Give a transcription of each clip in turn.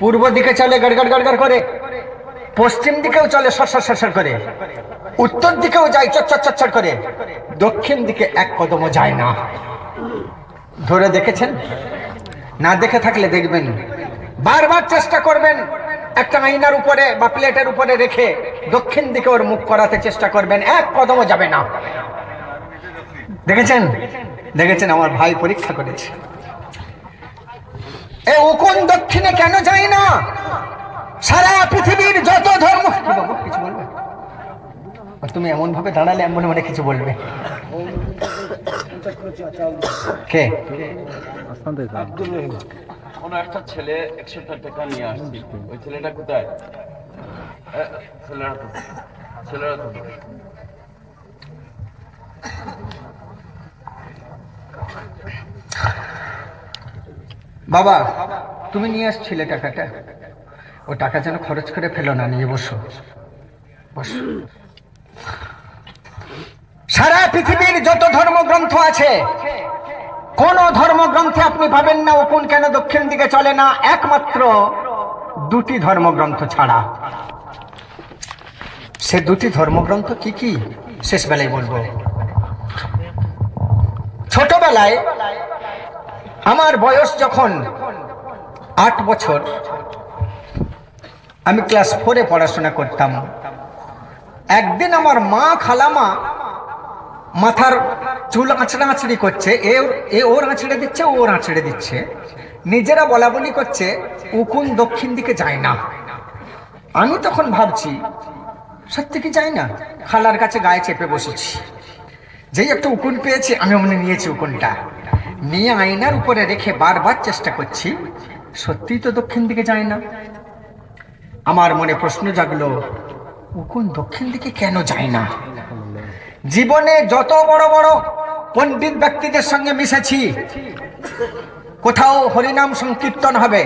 পূর্ব দিকে চলে গড়গড় গড়গড় করে, পশ্চিম দিকেও চলে সরসর সরসর করে, উত্তর দিকেও যায় চচ্চর চচ্চর করে, দক্ষিণ দিকে এক কদমও যায় না। ধরে দেখেছেন? না দেখে থাকলে দেখবেন, বারবার চেষ্টা করবেন একটা আয়নার উপরে বা প্লেটের উপরে রেখে দক্ষিণ দিকে ওর মুখ করাতে চেষ্টা করবেন, এক কদমও যাবে না। দেখেছেন? দেখেছেন? আমার ভাই পরীক্ষা করেছে। এ উকুন দক্ষিণে কেন যায় না? সারা পৃথিবীর যত ধর্ম, কিছু বলবে? তুমি এমন ভাবে দাঁড়ালে এমন মনে কিছু বলবে। কে? কোন একটা ছেলে 100 টাকা নিয়ে আসছে, ওই ছেলেটা কোথায়? ছেলেরা তো বাবা তুমি নিয়ে আসছিলে টাকাটা, ও টাকা যেন খরচ করে ফেলো না, নিয়ে বসো বসো। সারা পৃথিবীর যত ধর্মগ্রন্থ আছে, কোন ধর্মগ্রন্থে আপনি পাবেন না উকুন কেন দক্ষিণ দিকে চলে না, একমাত্র দুটি ধর্মগ্রন্থ ছাড়া। সে দুটি ধর্মগ্রন্থ কি কি শেষ বেলায় বলবো। ছোটবেলায় আমার বয়স যখন 8 বছর, আমি ক্লাস 4-এ পড়াশোনা করতাম। একদিন আমার মা খালামা মাথার চুল আঁচড়াআঁচড়ি করছে, এ ওর আঁচড়ে দিচ্ছে, ওর আঁচড়ে দিচ্ছে, নিজেরা বলা বলি করছে উকুন দক্ষিণ দিকে যায় না। আমি তখন ভাবছি সত্যি কি যায় না? খালার কাছে গায়ে চেপে বসেছি, যেই একটা উকুন পেয়েছি আমি অমনি নিয়েছি, উকুনটা নিয়ে আয়নার উপরে রেখে বারবার চেষ্টা করছি, সত্যিই তো দক্ষিণ দিকে যায় না। আমার মনে প্রশ্ন জাগলো, উকুন দক্ষিণ দিকে কেন যায় না? জীবনে যত বড় বড় পণ্ডিত ব্যক্তিদের সঙ্গে মিশেছি, কোথাও হরিনাম সংকীর্তন হবে,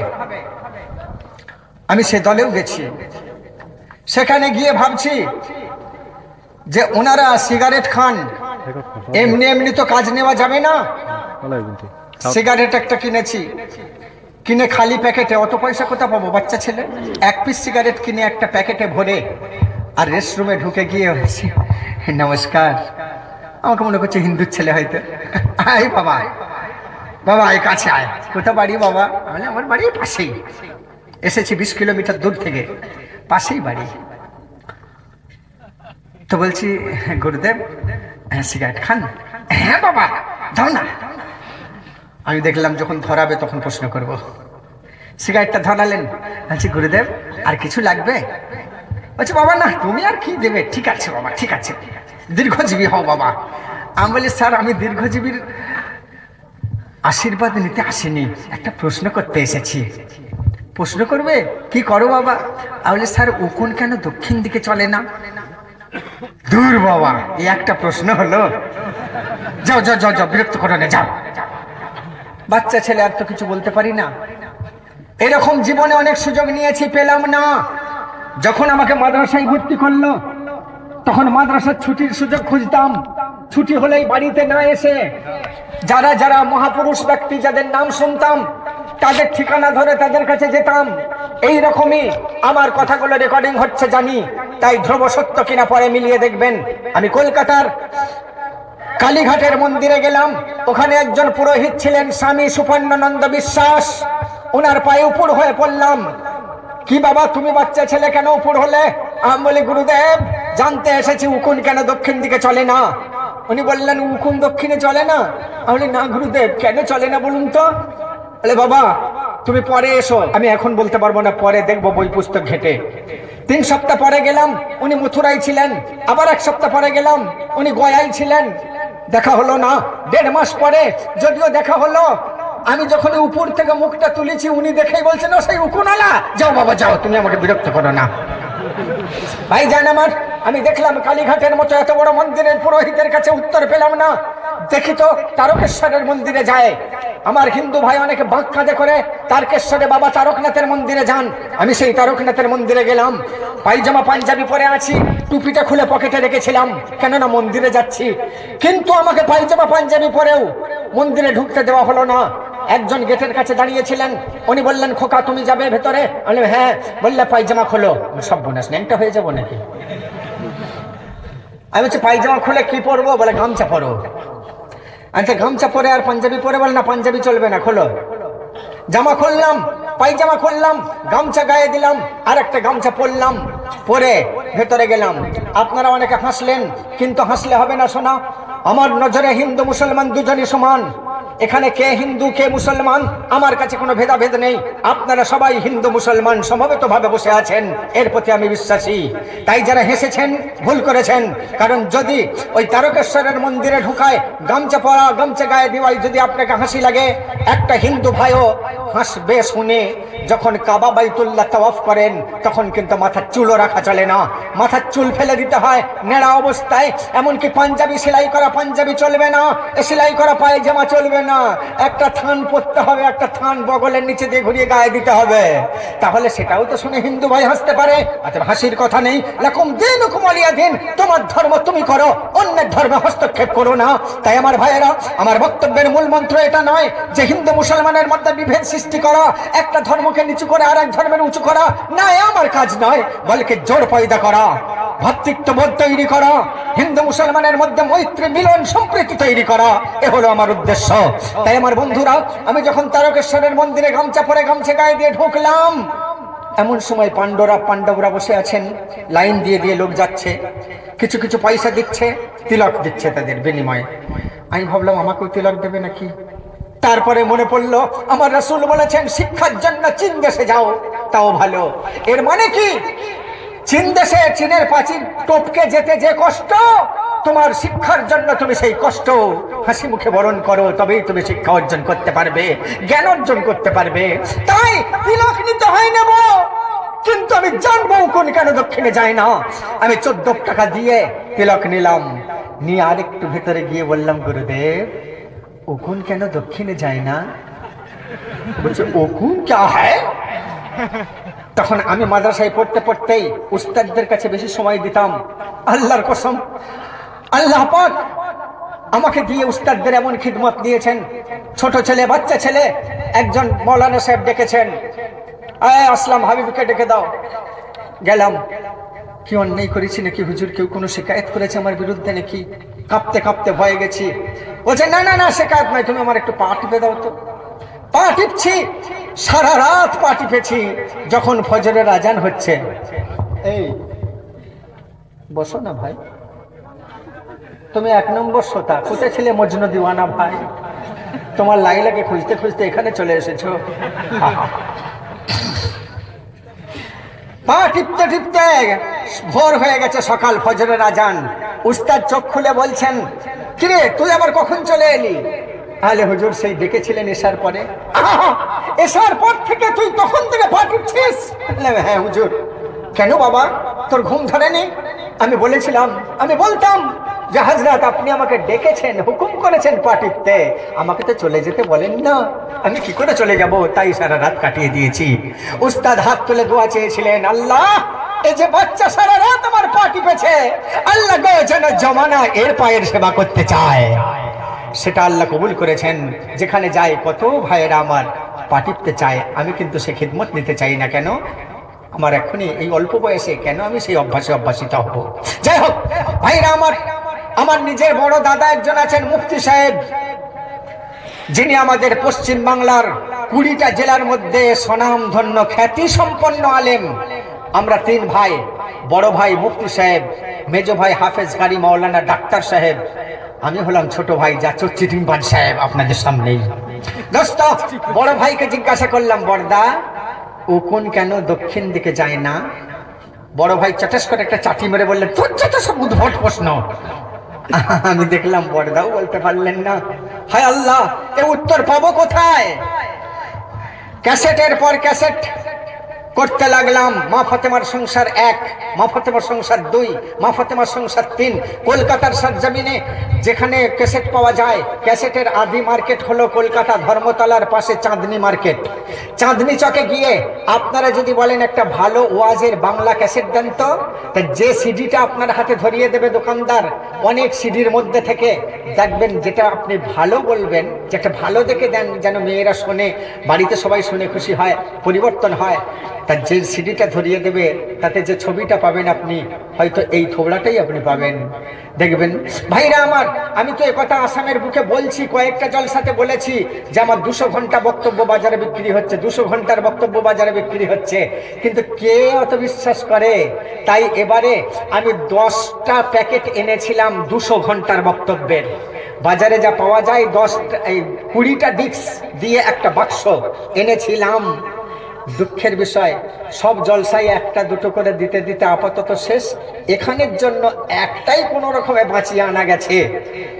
আমি সে দলেও গেছি। সেখানে গিয়ে ভাবছি যে ওনারা সিগারেট খান, এমনি এমনি তো কাজ নেওয়া যাবে না। সিগারেট একটা কিনেছি, কিনে খালি প্যাকেটে, অত পয়সা কোথা পাবো, বাচ্চা ছেলে, 1 পিস সিগারেট কিনে একটা প্যাকেটে ভরে, আর রেস্টরুমে ঢুকে গিয়ে হয়েছি নমস্কার। আমাকে মনে করছে হিন্দুর ছেলে হয়তো। আয় বাবা, বাবা আয় কাছে আয়। কোথা বাড়ি বাবা? আমার বাড়ি পাশেই, এসেছি 20 কিলোমিটার দূর থেকে, পাশেই বাড়ি। তো বলছি গুরুদেব সিগারেট খান? হ্যাঁ বাবা দাও না। আমি দেখলাম যখন ধরাবে তখন প্রশ্ন করব। সিগারেটটা ধরালেন, বলছি গুরুদেব আর কিছু লাগবে? বলছি বাবা না, তুমি আর কি দেবে, ঠিক আছে বাবা ঠিক আছে, দীর্ঘজীবী হও বাবা। আমি বলি স্যার আমি দীর্ঘজীবীর আশীর্বাদ নিতে আসিনি, একটা প্রশ্ন করতে এসেছি। প্রশ্ন করবে? কি করো বাবা? আমি বলি স্যার উকুন কেন দক্ষিণ দিকে চলে না? দূর বাবা, এই একটা প্রশ্ন হলো, যাও যাও যাও যাও, বিরক্ত করো না, যাও। বাচ্চা ছেলে, আর তো কিছু বলতে পারি না। এরকম জীবনে অনেক সুযোগ নিয়েছি, পেলাম না। যখন আমাকে মাদ্রাসায় ভর্তি করলো, তখন মাদ্রাসার ছুটির সুযোগ খুঁজতাম। ছুটি হলেই বাড়িতে না এসে যারা যারা মহাপুরুষ ব্যক্তি যাদের নাম শুনতাম, তাদের ঠিকানা ধরে তাদের কাছে যেতাম। এই রকমই আমার কথাগুলো রেকর্ডিং হচ্ছে জানি, তাই ধ্রুব সত্য কিনা পরে মিলিয়ে দেখবেন। আমি কলকাতার কালীঘাটের মন্দিরে গেলাম, ওখানে একজন পুরোহিত ছিলেন স্বামী সুপর্ণানন্দ বিশ্বাস, ওনার পায়ে উপর হয়ে পড়লাম। কি বাবা তুমি বাচ্চা ছেলে কেন উপর হলে? আমি বলি গুরুদেব জানতে এসেছি উকুন কেন দক্ষিণ দিকে চলে না। উনি বললেন উকুন দক্ষিণে চলে না? আমি বলি না গুরুদেব, কেন চলে না বলুন তো? বলে বাবা তুমি পরে এসো, আমি এখন বলতে পারবো না, পরে দেখবো বই পুস্তক ঘেটে। 3 সপ্তাহ পরে গেলাম, উনি মথুরায় ছিলেন। আবার 1 সপ্তাহ পরে গেলাম, উনি গয়ায় ছিলেন। দেখা হলো না। 1.5 মাস পরে যদিও দেখা হলো, আমি যখন উপর থেকে মুখটা তুলেছি, উনি দেখেই বলছেন ও সেই উকুনওয়ালা, যাও বাবা যাও, তুমি আমাকে বিরক্ত করো না। ভাই জান আমার, আমি দেখলাম কালীঘাটের মতো এত বড় মন্দিরের পুরোহিতের কাছে উত্তর পেলাম না। দেখি তো তারকেশ্বরের মন্দিরে যায়। আমার হিন্দু ভাই অনেকে বাঁক কাঁধে করে তারকেশ্বরে বাবা তারকনাথের মন্দিরে যান। আমি সেই তারকনাথের মন্দিরে গেলাম, পায়জামা পাঞ্জাবি পরে আছি, টুপিটা খুলে পকেটে রেখেছিলাম, কেননা মন্দিরে যাচ্ছি। কিন্তু আমাকে পায়জামা পাঞ্জাবি পরেও মন্দিরে ঢুকতে দেওয়া হলো না। একজন গেটের কাছে দাঁড়িয়েছিলেন, উনি বললেন, খোকা তুমি যাবে ভেতরে? আমি বললাম হ্যাঁ। বললে পায়জামা খোলো। সব বোনাস ন্যাংটা হয়ে যাবো নাকি? আমি বলছি পায়জামা খুলে কি পরবো? বলে গামছা পরো। আচ্ছা গামছা পরে আর পাঞ্জাবি পরে? বলে না পাঞ্জাবি চলবে না, খোলো। জামা খুললাম, পায়জামা খুললাম, গামছা গায়ে দিলাম, আর একটা গামছা পরলাম, পরে ভেতরে গেলাম। আপনারা অনেকে হাসলেন, কিন্তু হাসলে হবে না শোনা। আমার নজরে হিন্দু মুসলমান দুজনই সমান। এখানে কে হিন্দু কে মুসলমান আমার কাছে কোনো ভেদাভেদ নেই। আপনারা সবাই হিন্দু মুসলমান সমবেত ভাবে বসে আছেন, এর প্রতি আমি বিশ্বাসী। তাই যারা হেসেছেন ভুল করেছেন, কারণ যদি ওই তারকেশ্বরের মন্দিরে ঢুকায় গামছা পরা, গামছা গায়ে দেওয়াই যদি আপনাকে হাসি লাগে, একটা হিন্দু ভাইও হাসবে শুনে। যখন কাবা বাইতুল্লাহ তাওয়াফ করেন তখন কিন্তু মাথার চুলও রাখা চলে না, মাথার চুল ফেলে দিতে হয় নেড়া অবস্থায়। এমনকি পাঞ্জাবি সেলাই করা পাঞ্জাবি চলবে না, সেলাই করা পায়জামা চলবে না, একটা থান পরতে হবে, একটা থান বগলের নিচে দিয়ে ঘুরিয়ে গায়ে দিতে হবে। তাহলে সেটাও তো শুনে হিন্দু ভাই হাসতে পারে। অতএব হাসির কথা নেই। লাকুম দীনুকুম ওয়ালিয়া দীন, তোমার ধর্ম তুমি করো, অন্যের ধর্মে হস্তক্ষেপ করো না। তাই আমার ভাইয়েরা, আমার বক্তব্যের মূল মন্ত্র এটা নয় যে হিন্দু মুসলমানের মধ্যে বিভেদ সৃষ্টি করা, একটা ধর্মকে নিচু করে আর এক ধর্মের উঁচু করা, না এ আমার কাজ নয়। বলকে জোর পয়দা করা, ভ্রাতৃত্ববোধ তৈরি করা, হিন্দু মুসলমানের মধ্যে মৈত্রী মিলন সম্প্রীতি তৈরি করা, এ হলো আমার উদ্দেশ্য। তাই আমার বন্ধুরা, আমি যখন তারকেশ্বরের মন্দিরে গামছা পরে গামছা গায়ে দিয়ে ঢুকলাম, এমন সময় পাণ্ডবরা বসে আছেন, লাইন দিয়ে দিয়ে লোক যাচ্ছে, কিছু কিছু পয়সা দিচ্ছে, তিলক দিচ্ছে তাদের বিনিময়ে। আমি ভাবলাম আমাকেও তিলক দেবে নাকি। তারপরে মনে পড়লো আমার রাসূল বলেছেন শিক্ষার জন্য চীন দেশে যাও, তাও ভালো। এর মানে কি? চীন দেশে চীনের প্রাচীর টপকে যেতে যে কষ্ট, তোমার শিক্ষার জন্য তুমি সেই কষ্ট হাসি মুখে বরণ করো, তবেই তুমি শিক্ষা অর্জন করতে পারবে, জ্ঞান অর্জন করতে পারবে। তাই তিলক নিতে হয় নেব, কিন্তু আমি জানবো কোন কেন দক্ষিণে যায় না। আমি 14 টাকা দিয়ে তিলক নিলাম, নিয়ে আরেকটু ভেতরে গিয়ে বললাম, গুরুদেব ওকুন কেন দক্ষিণে যায় না? বলছে ওকুন क्या है? তখন আমি মাদ্রাসায় পড়তে পড়তেই উস্তাদদের কাছে বেশি সময় দিতাম। আল্লাহর কসম, আল্লাহ পাক আমাকে দিয়ে উস্তাদদের এমন খিদমত দিয়েছেন। ছোট ছেলে, বাচ্চা ছেলে, একজন মৌলানা সাহেব ডেকেছেন, আয় আসলাম হাবিবকে ডেকে দাও। গেলাম, কি অন্যায় করেছি নাকি হুজুর? কেউ কোনো শিকায়ত করেছে আমার বিরুদ্ধে নাকি? কাঁপতে কাঁপতে ভয়ে গেছি। বলছে না না না, শিকায়ত নয়, তুমি আমার একটু পা টিপে দাও তো। পা টিপছি, সারা রাত পা টিপেছি। যখন ফজরের আজান হচ্ছে, এই বসো না ভাই, তুমি 1 নম্বর শ্রোতা, কোথায় ছিলে মজনু দিওয়ানা ভাই? তোমার লাইলাকে খুঁজতে খুঁজতে এখানে চলে এসেছো। পা টিপতে টিপতে ভোর হয়ে গেছে, সকাল, ফজরের আজান। উস্তাদ চোখ খুলে বলছেন, কিরে তুই আবার কখন চলে এলি? আলে হুজুর সেই ডেকেছিলেন এশার পরে। এশার পর থেকে তুই তখন থেকে পা টিপছিস? হ্যাঁ হুজুর। কেন বাবা, তোর ঘুম ধরেনি? আমি বলেছিলাম, আমি বলতাম যে হযরত আপনি আমাকে ডেকেছেন, হুকুম করেছেন পা টিপতে, আমাকে তো চলে যেতে বলেন না, আমি কি করে চলে যাব? তাই সারা রাত কাটিয়ে দিয়েছি। উস্তাদ হাত তুলে দোয়া চেয়েছিলেন, আল্লাহ এই যে বাচ্চা সারা রাত আমার পা টিপেছে, আল্লাহ গো যেন জমানা এর পায়ের সেবা করতে চায়, সেটা আল্লাহ কবুল করেছেন। যেখানে যায় কত ভাইয়েরা আমার পা টিপতে চায়, আমি কিন্তু সে খিদমত নিতে চাই না। কেন? আমার এখনই এই অল্প বয়সে কেন আমি সেই অভ্যাসিত হব? যাই হোক ভাইরা আমার নিজের বড় দাদা একজন আছেন, মুফতি সাহেব, যিনি আমাদের পশ্চিম বাংলার 20টা জেলার মধ্যে স্বনামধন্য খ্যাতি সম্পন্ন আলেম। আমরা 3 ভাই, বড় ভাই মুফতি সাহেব, মেজো ভাই হাফেজ কারি মাওলানা ডাক্তার সাহেব, আমি হলাম ছোট ভাই জাচর চিটিংবাজ সাহেব আপনাদের সামনেই। দোস্ত, বড় ভাইকে জিজ্ঞাসা করলাম, বড়দা ও কোন কেন দক্ষিণ দিকে যায় না? বড় ভাই চটাস করে একটা চাটি মেরে বললেন, তোর যত সব উদ্ভট প্রশ্ন। আমি দেখলাম বড়দাও বলতে পারলেন না। হায় আল্লাহ, এ উত্তর পাবো কোথায়? ক্যাসেটের পর ক্যাসেট করতে লাগলাম। মা ফাতেমার সংসার 1, মা ফাতেমার সংসার 2, মা ফাতেমার সংসার 3। কলকাতার সরজমিনে যেখানে ক্যাসেট পাওয়া যায়, ক্যাসেটের আদি মার্কেট হলো কলকাতা ধর্মতলার পাশে চাঁদনি মার্কেট। চাঁদনি চকে গিয়ে আপনারা যদি বলেন একটা ভালো ওয়াজের বাংলা ক্যাসেট দেন তো, যে সিডিটা আপনার হাতে ধরিয়ে দেবে দোকানদার, অনেক সিডির মধ্যে থেকে দেখবেন যেটা আপনি ভালো বলবেন, যেটা ভালো দেখে দেন যেন মেয়েরা শোনে, বাড়িতে সবাই শুনে খুশি হয়, পরিবর্তন হয়, তার যে সিডিটা ধরিয়ে দেবে তাতে যে ছবিটা পাবেন আপনি হয়তো এই থোবড়াটাই আপনি পাবেন। দেখবেন ভাইরা আমার, আমি তো একথা আসামের বুকে বলছি, কয়েকটা জলসাতে বলেছি যে আমার 200 ঘন্টা বক্তব্য বাজারে বিক্রি হচ্ছে, 200 ঘন্টার বক্তব্য বাজারে বিক্রি হচ্ছে, কিন্তু কে অত বিশ্বাস করে? তাই এবারে আমি 10টা প্যাকেট এনেছিলাম 200 ঘন্টার বক্তব্যের। বাজারে যা পাওয়া যায় 20টা ডিস্ক দিয়ে একটা বাক্স এনেছিলাম। দুঃখের বিষয়, সব জলসায় 1-2 করে দিতে দিতে আপাতত শেষ। এখানের জন্য একটাই কোনো রকমে বাঁচিয়ে আনা গেছে,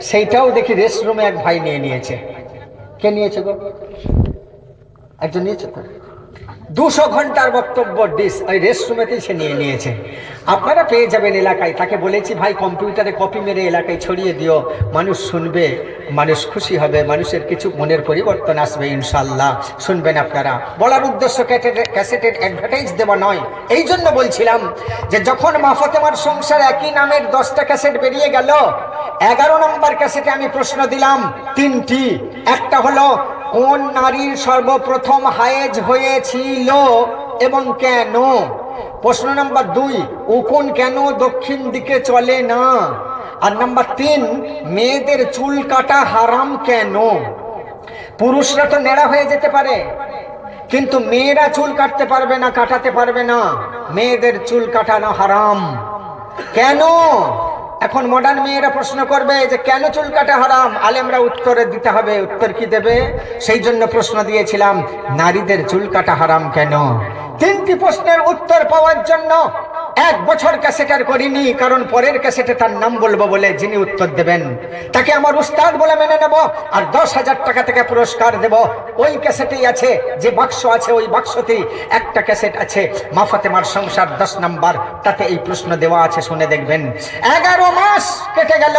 সেইটাও দেখি রেস্টরুমে এক ভাই নিয়ে নিয়েছে। কে নিয়েছে গো? একজন নিয়েছে তো। 200 ঘন্টার বক্তব্য ডিস ওই রেস্টরুমেতেই সে নিয়ে নিয়েছে। আপনারা পেয়ে যাবেন এলাকায়। তাকে বলেছি ভাই কম্পিউটারে কপি মেরে এলাকায় ছড়িয়ে দিও, মানুষ শুনবে, মানুষ খুশি হবে, মানুষের কিছু মনের পরিবর্তন আসবে ইনশাল্লাহ। শুনবেন আপনারা। বলার উদ্দেশ্য ক্যাসেটের অ্যাডভার্টাইজ দেওয়া নয়। এই জন্য বলছিলাম যে যখন মা ফাতেমার সংসার একই নামের 10টা ক্যাসেট বেরিয়ে গেল, 11 নম্বর ক্যাসেটে আমি প্রশ্ন দিলাম 3টি। একটা হলো কোন নারীর সর্বপ্রথম হায়েজ হয়েছিল এবং কেন? প্রশ্ন নাম্বার 2, উকুন কেন দক্ষিণ দিকে চলে না? আর নাম্বার 3, মেয়েদের চুল কাটা হারাম কেন? পুরুষরা তো নেড়া হয়ে যেতে পারে, কিন্তু মেয়েরা চুল কাটতে পারবে না, কাটাতে পারবে না। মেয়েদের চুল কাটানো হারাম কেন? এখন মডার্ন মেয়েরা প্রশ্ন করবে যে কেন চুল কাটা হারাম, আলেমরা উত্তরে দিতে হবে। উত্তর কি দেবে? সেই জন্য প্রশ্ন দিয়েছিলাম নারীদের চুল কাটা হারাম কেন। 3টি প্রশ্নের উত্তর পাওয়ার জন্য 1 বছর ক্যাসেটার করিনি, কারণ পরের ক্যাসেটে তার নাম বলবো বলে যিনি উত্তর দেবেন তাকে আমার উস্তাদ বলে মেনে নেব, আর 10,000 টাকা থেকে পুরস্কার দেব। ওই ক্যাসেটেই আছে, যে বাক্স আছে ওই বাক্সতেই একটা ক্যাসেট আছে মা ফাতেমার সংসার 10 নম্বর, তাতে এই প্রশ্ন দেওয়া আছে, শুনে দেখবেন। 11 মাস কেটে গেল,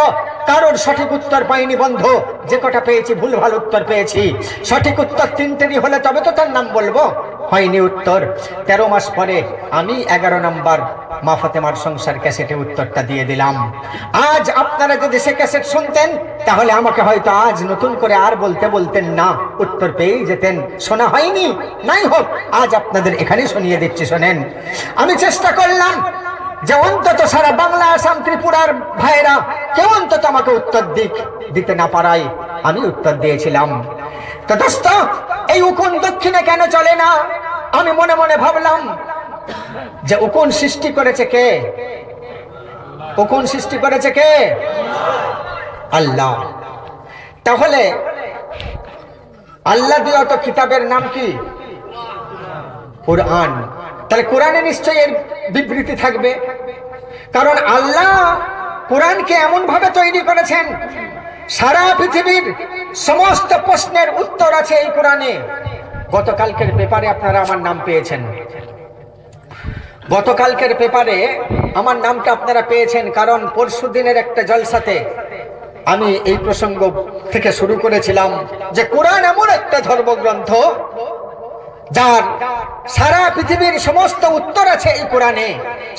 কারোর সঠিক উত্তর পাইনি বন্ধু। যে কটা পেয়েছি ভুলভাল উত্তর পেয়েছি। সঠিক উত্তর 3টেরই হলে তবে তো তার নাম বলবো, হয়নি উত্তর। 13 মাস পরে আমি 11 নম্বর মা ফাতেমার সংসার ক্যাসেটে উত্তরটা দিয়ে দিলাম। আজ আপনারা যদি সে ক্যাসেট শুনতেন তাহলে আমাকে হয়তো আজ নতুন করে আর বলতেন না, উত্তর পেয়েই যেতেন। শোনা হয়নি, নাই হোক, আজ আপনাদের এখানেই শুনিয়ে দিচ্ছি, শোনেন। আমি চেষ্টা করলাম যে অন্তত সারা বাংলা, আসাম, ত্রিপুরার ভাইরা কেউ অন্তত আমাকে উত্তর দিতে না পারায় আমি উত্তর দিয়েছিলাম। তো দোস্ত, এই উকুন দক্ষিণে কেন চলে না? আমি মনে মনে ভাবলাম যে উকুন সৃষ্টি করেছে কে? উকুন সৃষ্টি করেছে কে? আল্লাহ। তাহলে আল্লাহ দিয়ত কিতাবের নাম কি? কুরআন। তাহলে কোরআনে নিশ্চয়ই এর বিবৃতি থাকবে, কারণ আল্লাহ কোরআনকে এমন ভাবে তৈরি করেছেন সারা পৃথিবীর সমস্ত প্রশ্নের উত্তর আছে এই কোরআনে। গতকালকের পেপারে আপনারা আমার নাম পেয়েছেন, গতকালকের পেপারে আমার নামটা আপনারা পেয়েছেন, কারণ পরশুদিনের একটা জলসাতে আমি এই প্রসঙ্গ থেকে শুরু করেছিলাম যে কোরআন এমন একটা ধর্মগ্রন্থ যার সারা পৃথিবীর সমস্ত উত্তর আছে এই কোরআনে,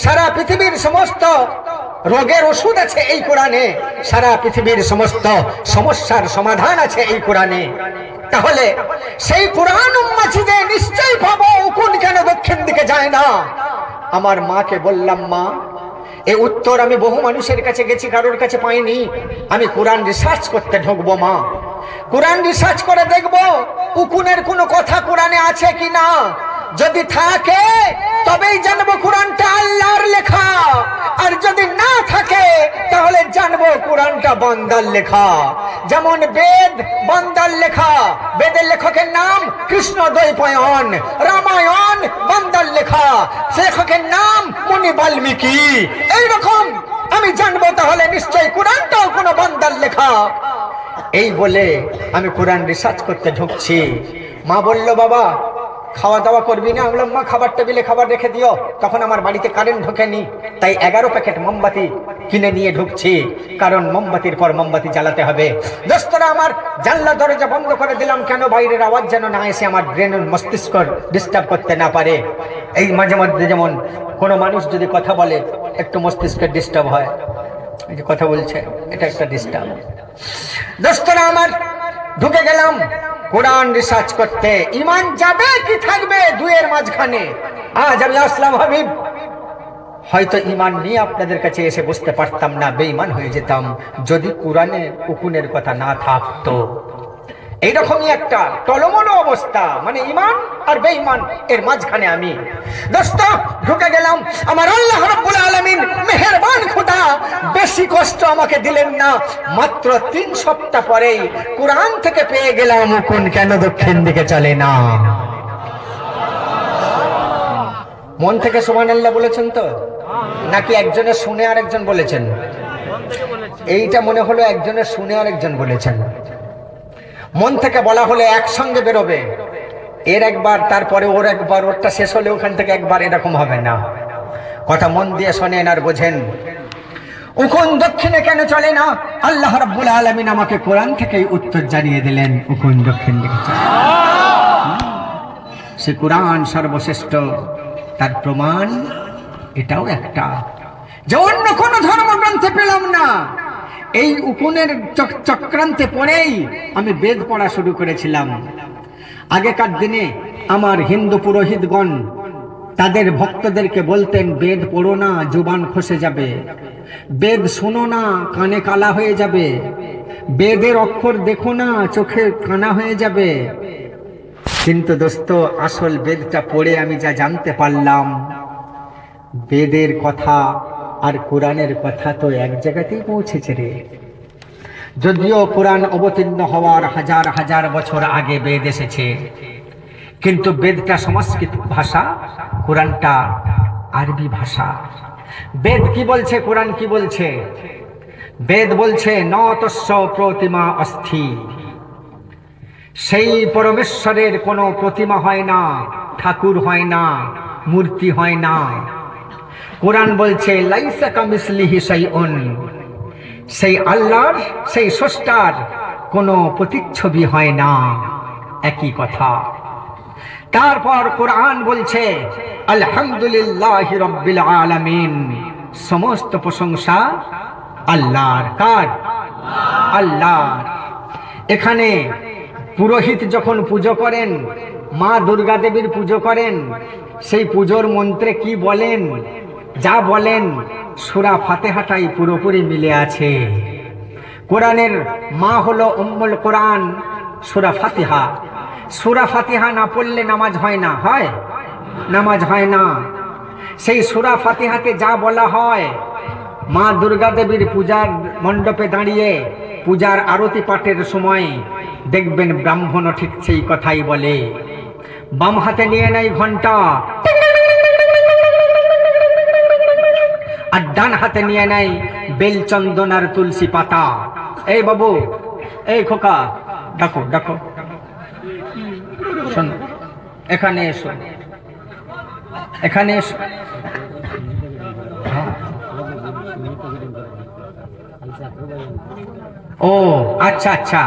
সারা পৃথিবীর সমস্ত রোগের ওষুধ আছে এই কোরআনে, সারা পৃথিবীর সমস্ত সমস্যার সমাধান আছে এই কোরআনে। তাহলে সেই কোরআন উম্মতিতে নিশ্চয়ই পাবো উকুন কেন দক্ষিণ দিকে যায় না। আমার মাকে বললাম, মা এই উত্তর আমি বহু মানুষের কাছে গেছি, কারোর কাছে পাইনি। আমি কোরআন রিসার্চ করতে ঢুকবো মা, কোরআন রিসার্চ করে দেখবো উকুনের কোনো কথা কোরআনে আছে কিনা। যদি থাকে তবেই জানবো কোরআনটা আল্লাহর লেখা, আর যদি না থাকে তাহলে জানবো কোরআনটা বান্দার লেখা। যেমন বেদ বান্দার লেখা, বেদের লেখকের নাম কৃষ্ণ দ্বৈপায়ন, রামায়ণ বান্দার লেখা, লেখকের নাম মুনি বাল্মীকি। এইরকম আমি জানবো তাহলে নিশ্চয়ই কোরআনটাও কোনো বান্দার লেখা। এই বলে আমি কোরআন রিসার্চ করতে ঢুকছি। মা বলল, বাবা খাওয়া দাওয়া করবি না? আমি বললাম মা খাবার টেবিলে খাবার রেখে দিও। তখন আমার বাড়িতে কারেন্ট ঢোকেনি, তাই 11 প্যাকেট মোমবাতি কিনে নিয়ে ঢুকছি, কারণ মোমবাতির পর মোমবাতি জ্বালাতে হবে। দোস্তরা আমার, জানলা দরজা বন্ধ করে দিলাম, কেন বাইরের আওয়াজ যেন না এসে আমার ব্রেনের মস্তিষ্ক ডিস্টার্ব করতে না পারে। এই মাঝে মধ্যে যেমন কোনো মানুষ যদি কথা বলে একটু মস্তিষ্কের ডিস্টার্ব হয়, এই যে কথা বলছে এটা একটা ডিস্টার্ব। দোস্তরা আমার, ঢুকে গেলাম কোরআন রিসার্চ করতে। ইমান যাবে কি থাকবে দুয়ের মাঝখানে? আজ আমি আসলাম হাবিব, হয়তো ইমান নিয়ে আপনাদের কাছে এসে বুঝতে পারতাম না, বেঈমান হয়ে যেতাম যদি কোরআনের হুকুমের কথা না থাকতো। এইরকমই একটা টলমলো অবস্থা, মানে ইমান আর বেঈমান এর মাঝখানে আমি। দোস্ত ঢুকে গেলাম, আমার আল্লাহ রাব্বুল আলামিন মেহেরবান খোদা বেশি কষ্ট আমাকে দিলেন না। মাত্র 3 সপ্তাহ পরেই কোরআন থেকে পেয়ে গেলাম হুকুম কেন দক্ষিণ দিকে চলে না। মন থেকে সুবহানাল্লাহ বলেছেন তো, নাকি একজনের শুনে আর একজন বলেছেন? এইটা মনে হলো একজনের শুনে আর একজন বলেছেন। মন থেকে বলা হলে একসঙ্গে বেরোবে, এর একবার তারপরে ওর একবার, ওরটা শেষ হলে ওখান থেকে একবার, এরকম হবে না। কথা মন দিয়ে শোনেন আর বোঝেন। উকুন দক্ষিণে কেন চলে না? আল্লাহ রাব্বুল আলামিন আমাকে কোরআন থেকেই উত্তর জানিয়ে দিলেন, উকুন দক্ষিণ দিকে চলে। সে কোরআন সর্বশ্রেষ্ঠ, তার প্রমাণ এটাও একটা, যে অন্য কোন ধর্মগ্রন্থে পেলাম না। এই উকুনের চক্রান্তে পড়েই আমি বেদ পড়া শুরু করেছিলাম। আগেকার দিনে আমার হিন্দু পুরোহিতগণ তাদের ভক্তদেরকে বলতেন, বেদ পড়ো না, জুবান খসে যাবে, বেদ শোনো না, কানে কালা হয়ে যাবে, বেদের অক্ষর দেখো না, চোখে কানা হয়ে যাবে। কিন্তু দোস্ত, আসল বেদটা পড়ে আমি যা জানতে পারলাম, বেদের কথা আর কোরআনের কথা তো এক জায়গাতেই পৌঁছেছে রে। যদিও কোরআন অবতীর্ণ হওয়ার হাজার হাজার বছর আগে বেদ এসেছে, কিন্তু বেদটা সংস্কৃত ভাষা, কোরআনটা আরবি ভাষা। বেদ কি বলছে, কোরআন কি বলছে? বেদ বলছে নতস্য প্রতিমা অস্থি, সেই পরমেশ্বরের কোনো প্রতিমা হয় না, ঠাকুর হয় না, মূর্তি হয় না। কোরআন বলছে লাইসা কামিসলিহি শাইউন, সেই আল্লাহর, সেই স্রষ্টার কোনো প্রতিচ্ছবি হয় না, একই কথা। তারপর কোরআন বলছে আলহামদুলিল্লাহি রাব্বিল আলামিন, সমস্ত প্রশংসা আল্লাহর। কার? আল্লাহর। এখানে পুরোহিত যখন পুজো করেন, মা দুর্গা দেবীর পুজো করেন, সেই পুজোর মন্ত্রে কি বলেন? যা বলেন সূরা ফাতিহাটাই পুরোপুরি মিলে আছে। কোরআনের মা হলো উম্মুল কোরআন, সূরা ফাতিহা। সূরা ফাতিহা না পড়লে নামাজ হয় না, হয়? নামাজ হয় না। সেই সূরা ফাতিহাতে যা বলা হয়, মা দুর্গা দেবীর পূজার মণ্ডপে দাঁড়িয়ে পূজার আরতি পাঠের সময় দেখবেন ব্রাহ্মণও ঠিক সেই কথাই বলে। বাম হাতে নিয়ে নেয় ঘন্টা, আর ডান হাতে নিয়ে নেয় বেলচন্দন আর তুলসী পাতা। এই বাবু, এই খোকা, ডাকো ডাকো, শোনো, এখানে এসো, এখানে এসো। ও আচ্ছা আচ্ছা,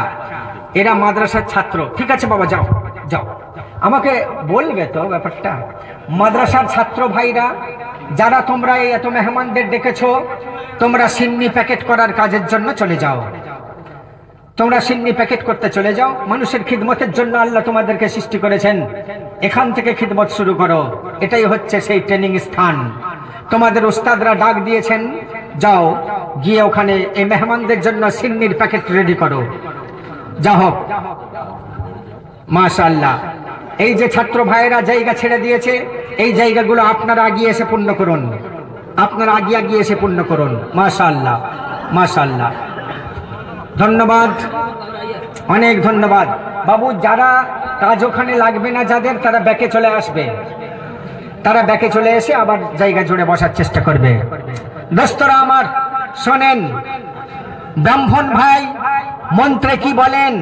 এরা মাদ্রাসার ছাত্র। ঠিক আছে বাবা, যাও যাও, আমাকে বলবে তো ব্যাপারটা। মাদ্রাসার ছাত্র ভাইরা যারা তোমরা এই এত মেহমানদের ডেকেছো, তোমরা সিন্নি প্যাকেট করার কাজের জন্য চলে যাও। তোমরা সিন্নি প্যাকেট করতে চলে যাও। মানুষের খিদমতের জন্য আল্লাহ তোমাদেরকে সৃষ্টি করেছেন, এখান থেকে খিদমত শুরু করো। এটাই হচ্ছে সেই ট্রেনিং স্থান। তোমাদের উস্তাদরা ডাক দিয়েছেন, যাও গিয়ে ওখানে এই মেহমানদের জন্য সিন্নির প্যাকেট রেডি করো। যা হোক, মাশাআল্লাহ। এই যে ছাত্র ভাইয়েরা জায়গা ছেড়ে দিয়েছে, এই জায়গাগুলো আপনারা আগিয়ে এসে পূর্ণ করুন, আপনারা আগিয়ে এসে পূর্ণ করুন। মাশাআল্লাহ মাশাআল্লাহ, ধন্যবাদ, অনেক ধন্যবাদ বাবু। যারা কাজ ওখানে লাগবে না যাদের, তারা ব্যাকে চলে আসবে, তারা ব্যাকে চলে এসে আবার জায়গা জুড়ে বসার চেষ্টা করবে। দোস্তরা আমার শোনেন, ব্রাহ্মণ ভাই মন্ত্রে কি বলেন,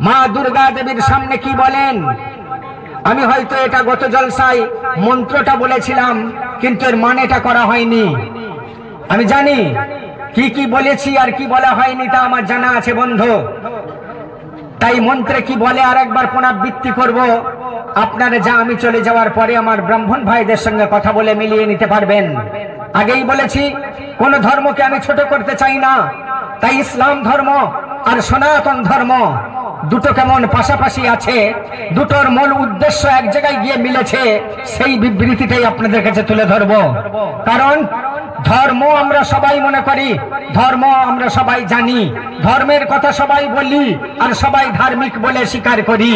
মা দুর্গা দেবীর সামনে কি বলেন? আমি হয়তো এটা গত জলসায় মন্ত্রটা বলেছিলাম, কিন্তু এর মানেটা করা হয়নি। আমি জানি কি কি বলেছি আর কি বলা হয়নি তা আমার জানা আছে বন্ধু। তাই মন্ত্রে কি বলে আর একবার পুনরাবৃত্তি করব। আপনারা যা আমি চলে যাওয়ার পরে আমার ব্রাহ্মণ ভাইদের সঙ্গে কথা বলে মিলিয়ে নিতে পারবেন। আগেই বলেছি কোন ধর্মকে আমি ছোট করতে চাই না। তাই ইসলাম ধর্ম আর সনাতন ধর্ম দুটো কেমন পাশাপাশি আছে, দুটোর মূল উদ্দেশ্য এক জায়গায় গিয়ে মিলেছে, সেই বিবৃতিটাই আপনাদের কাছে তুলে ধরব। কারণ ধর্ম আমরা সবাই মনে করি, ধর্ম আমরা সবাই জানি, ধর্মের কথা সবাই বলি আর সবাই ধার্মিক বলে স্বীকার করি,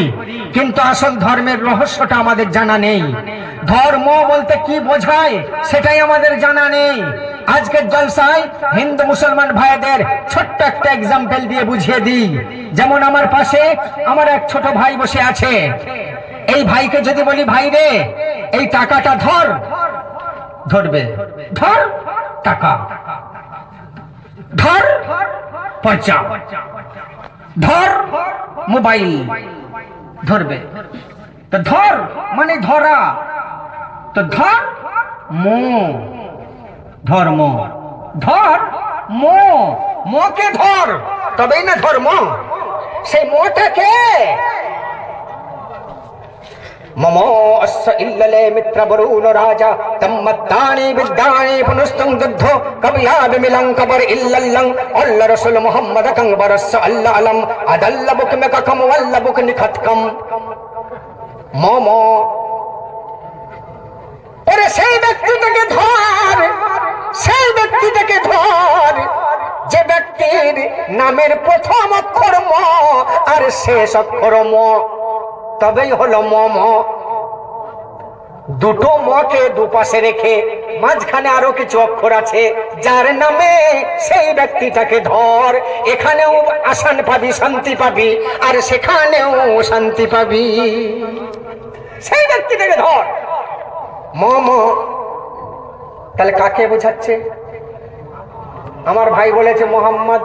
কিন্তু আসল ধর্মের রহস্যটা আমাদের জানা নেই। ধর্ম বলতে কি বোঝায় সেটাই আমাদের জানা নেই। আজকের জলসায় হিন্দু মুসলমান ভাইদের ছোট্ট একটা এক্সাম্পল দিয়ে বুঝিয়ে দিই। যেমন আমার পাশে আমার এক ছোট ভাই বসে আছে। এই ভাইকে যদি বলি, ভাই রে এই টাকাটা ধর, ধরবে। ধর টাকা, ধর পয়সা, ধর মোবাইল, ধরবে। তো ধর মানে ধরা, তো ধর মো, ধর্ম। ধর মো, মোকে ধর, তবেই না ধর্ম। সেই মোটাকে মমো অস্য ইল্লালে মিত্র বরুণ রাজা তম্মত্তানি বিদ্যানি পুনস্তং দুদ্ধ কবলা বিমিলং কবর ইল্লাল্লাং আল্লাহ রাসূল মুহাম্মদ কং বরস আল্লাহ আলম আদাল্লা বুক মে কম ওয়াল্লা বুক নিখতকম মমো। ওরে সেই ব্যক্তিটাকে ধর, সেই ব্যক্তিটাকে ধর যে ব্যক্তির নামের প্রথম অক্ষর ম আর শেষ অক্ষর ম, তবেই হলো মম। দুটো মকে দুপাশে রেখে মাঝখানে আরো কিছু অক্ষর আছে যার নামে, সেই ব্যক্তিটাকে ধর। এখানেও আসান পাবি, শান্তি পাবি, আর সেখানেও শান্তি পাবি। সেই ব্যক্তিটাকে ধর, মম। তাহলে কাকে বোঝাচ্ছে? আমার ভাই বলেছে মোহাম্মদ,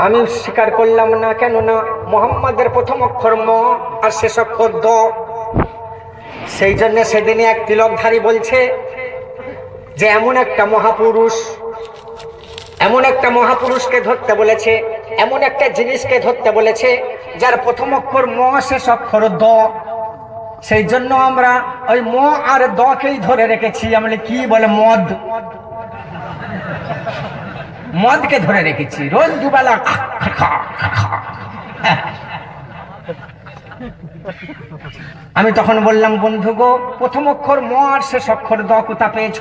আমি স্বীকার করলাম না। কেন না? মোহাম্মদের প্রথম অক্ষর ম আর শেষ অক্ষর দ। সেই জন্য সেদিনে এক তিলকধারী বলছে যে এমন একটা মহাপুরুষ, এমন একটা মহাপুরুষকে ধরতে বলেছে, এমন একটা জিনিসকে ধরতে বলেছে যার প্রথম অক্ষর ম, শেষ অক্ষর দ। সেই জন্য আমরা ওই ম আর দকেই ধরে রেখেছি। আমরা কি বলে মদ, মদকে ধরে রেখেছি। রোজ দুবেলা আমি তখন বললাম, বন্ধু গো, প্রথম অক্ষর ম আর শেষ অক্ষর দ কোথা পেয়েছ?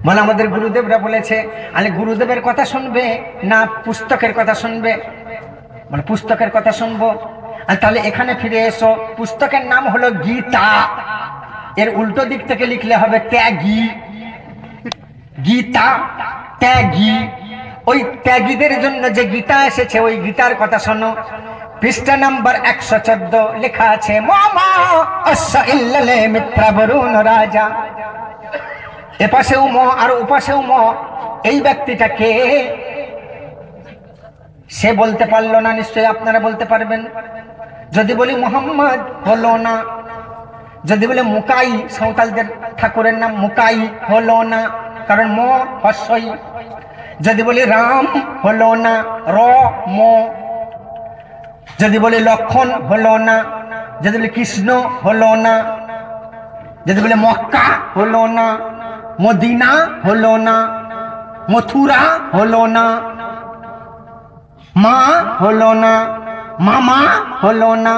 বলে আমাদের গুরুদেবরা বলেছে। আরে গুরুদেবের কথা শুনবে না পুস্তকের কথা শুনবে? মানে পুস্তকের কথা শুনবো। আর তাহলে এখানে ফিরে এসো। পুস্তকের নাম হলো গীতা, এর উল্টো দিক থেকে লিখলে হবে ত্যাগী। গীতা ত্যাগী। ওই ত্যাগীদের জন্য যে গীতা এসেছে, ওই গীতার কথা শোনো। পৃষ্ঠা নাম্বার 114 লেখা আছে মামা অস্য ইল্লালে মিত্র বরুণ রাজা। এপাশেও ম আর ওপাশেও ম। এই ব্যক্তিটাকে সে বলতে পারলো না, নিশ্চয়ই আপনারা বলতে পারবেন। যদি বলি মোহাম্মদ, হলো না। যদি বলে মুকাই, সাঁওতালদের ঠাকুরের নাম মুকাই, হলো না, কারণ ম হস্যই। যদি বলি রাম, হলো না, র ম। যদি বলি লক্ষণ, হলো না। যদি বলি কৃষ্ণ, হলো না। যদি বলি মক্কা, হলো না। মদিনা, হলো না। মথুরা, হলো না। মা, হলো না। মামা, হলো না।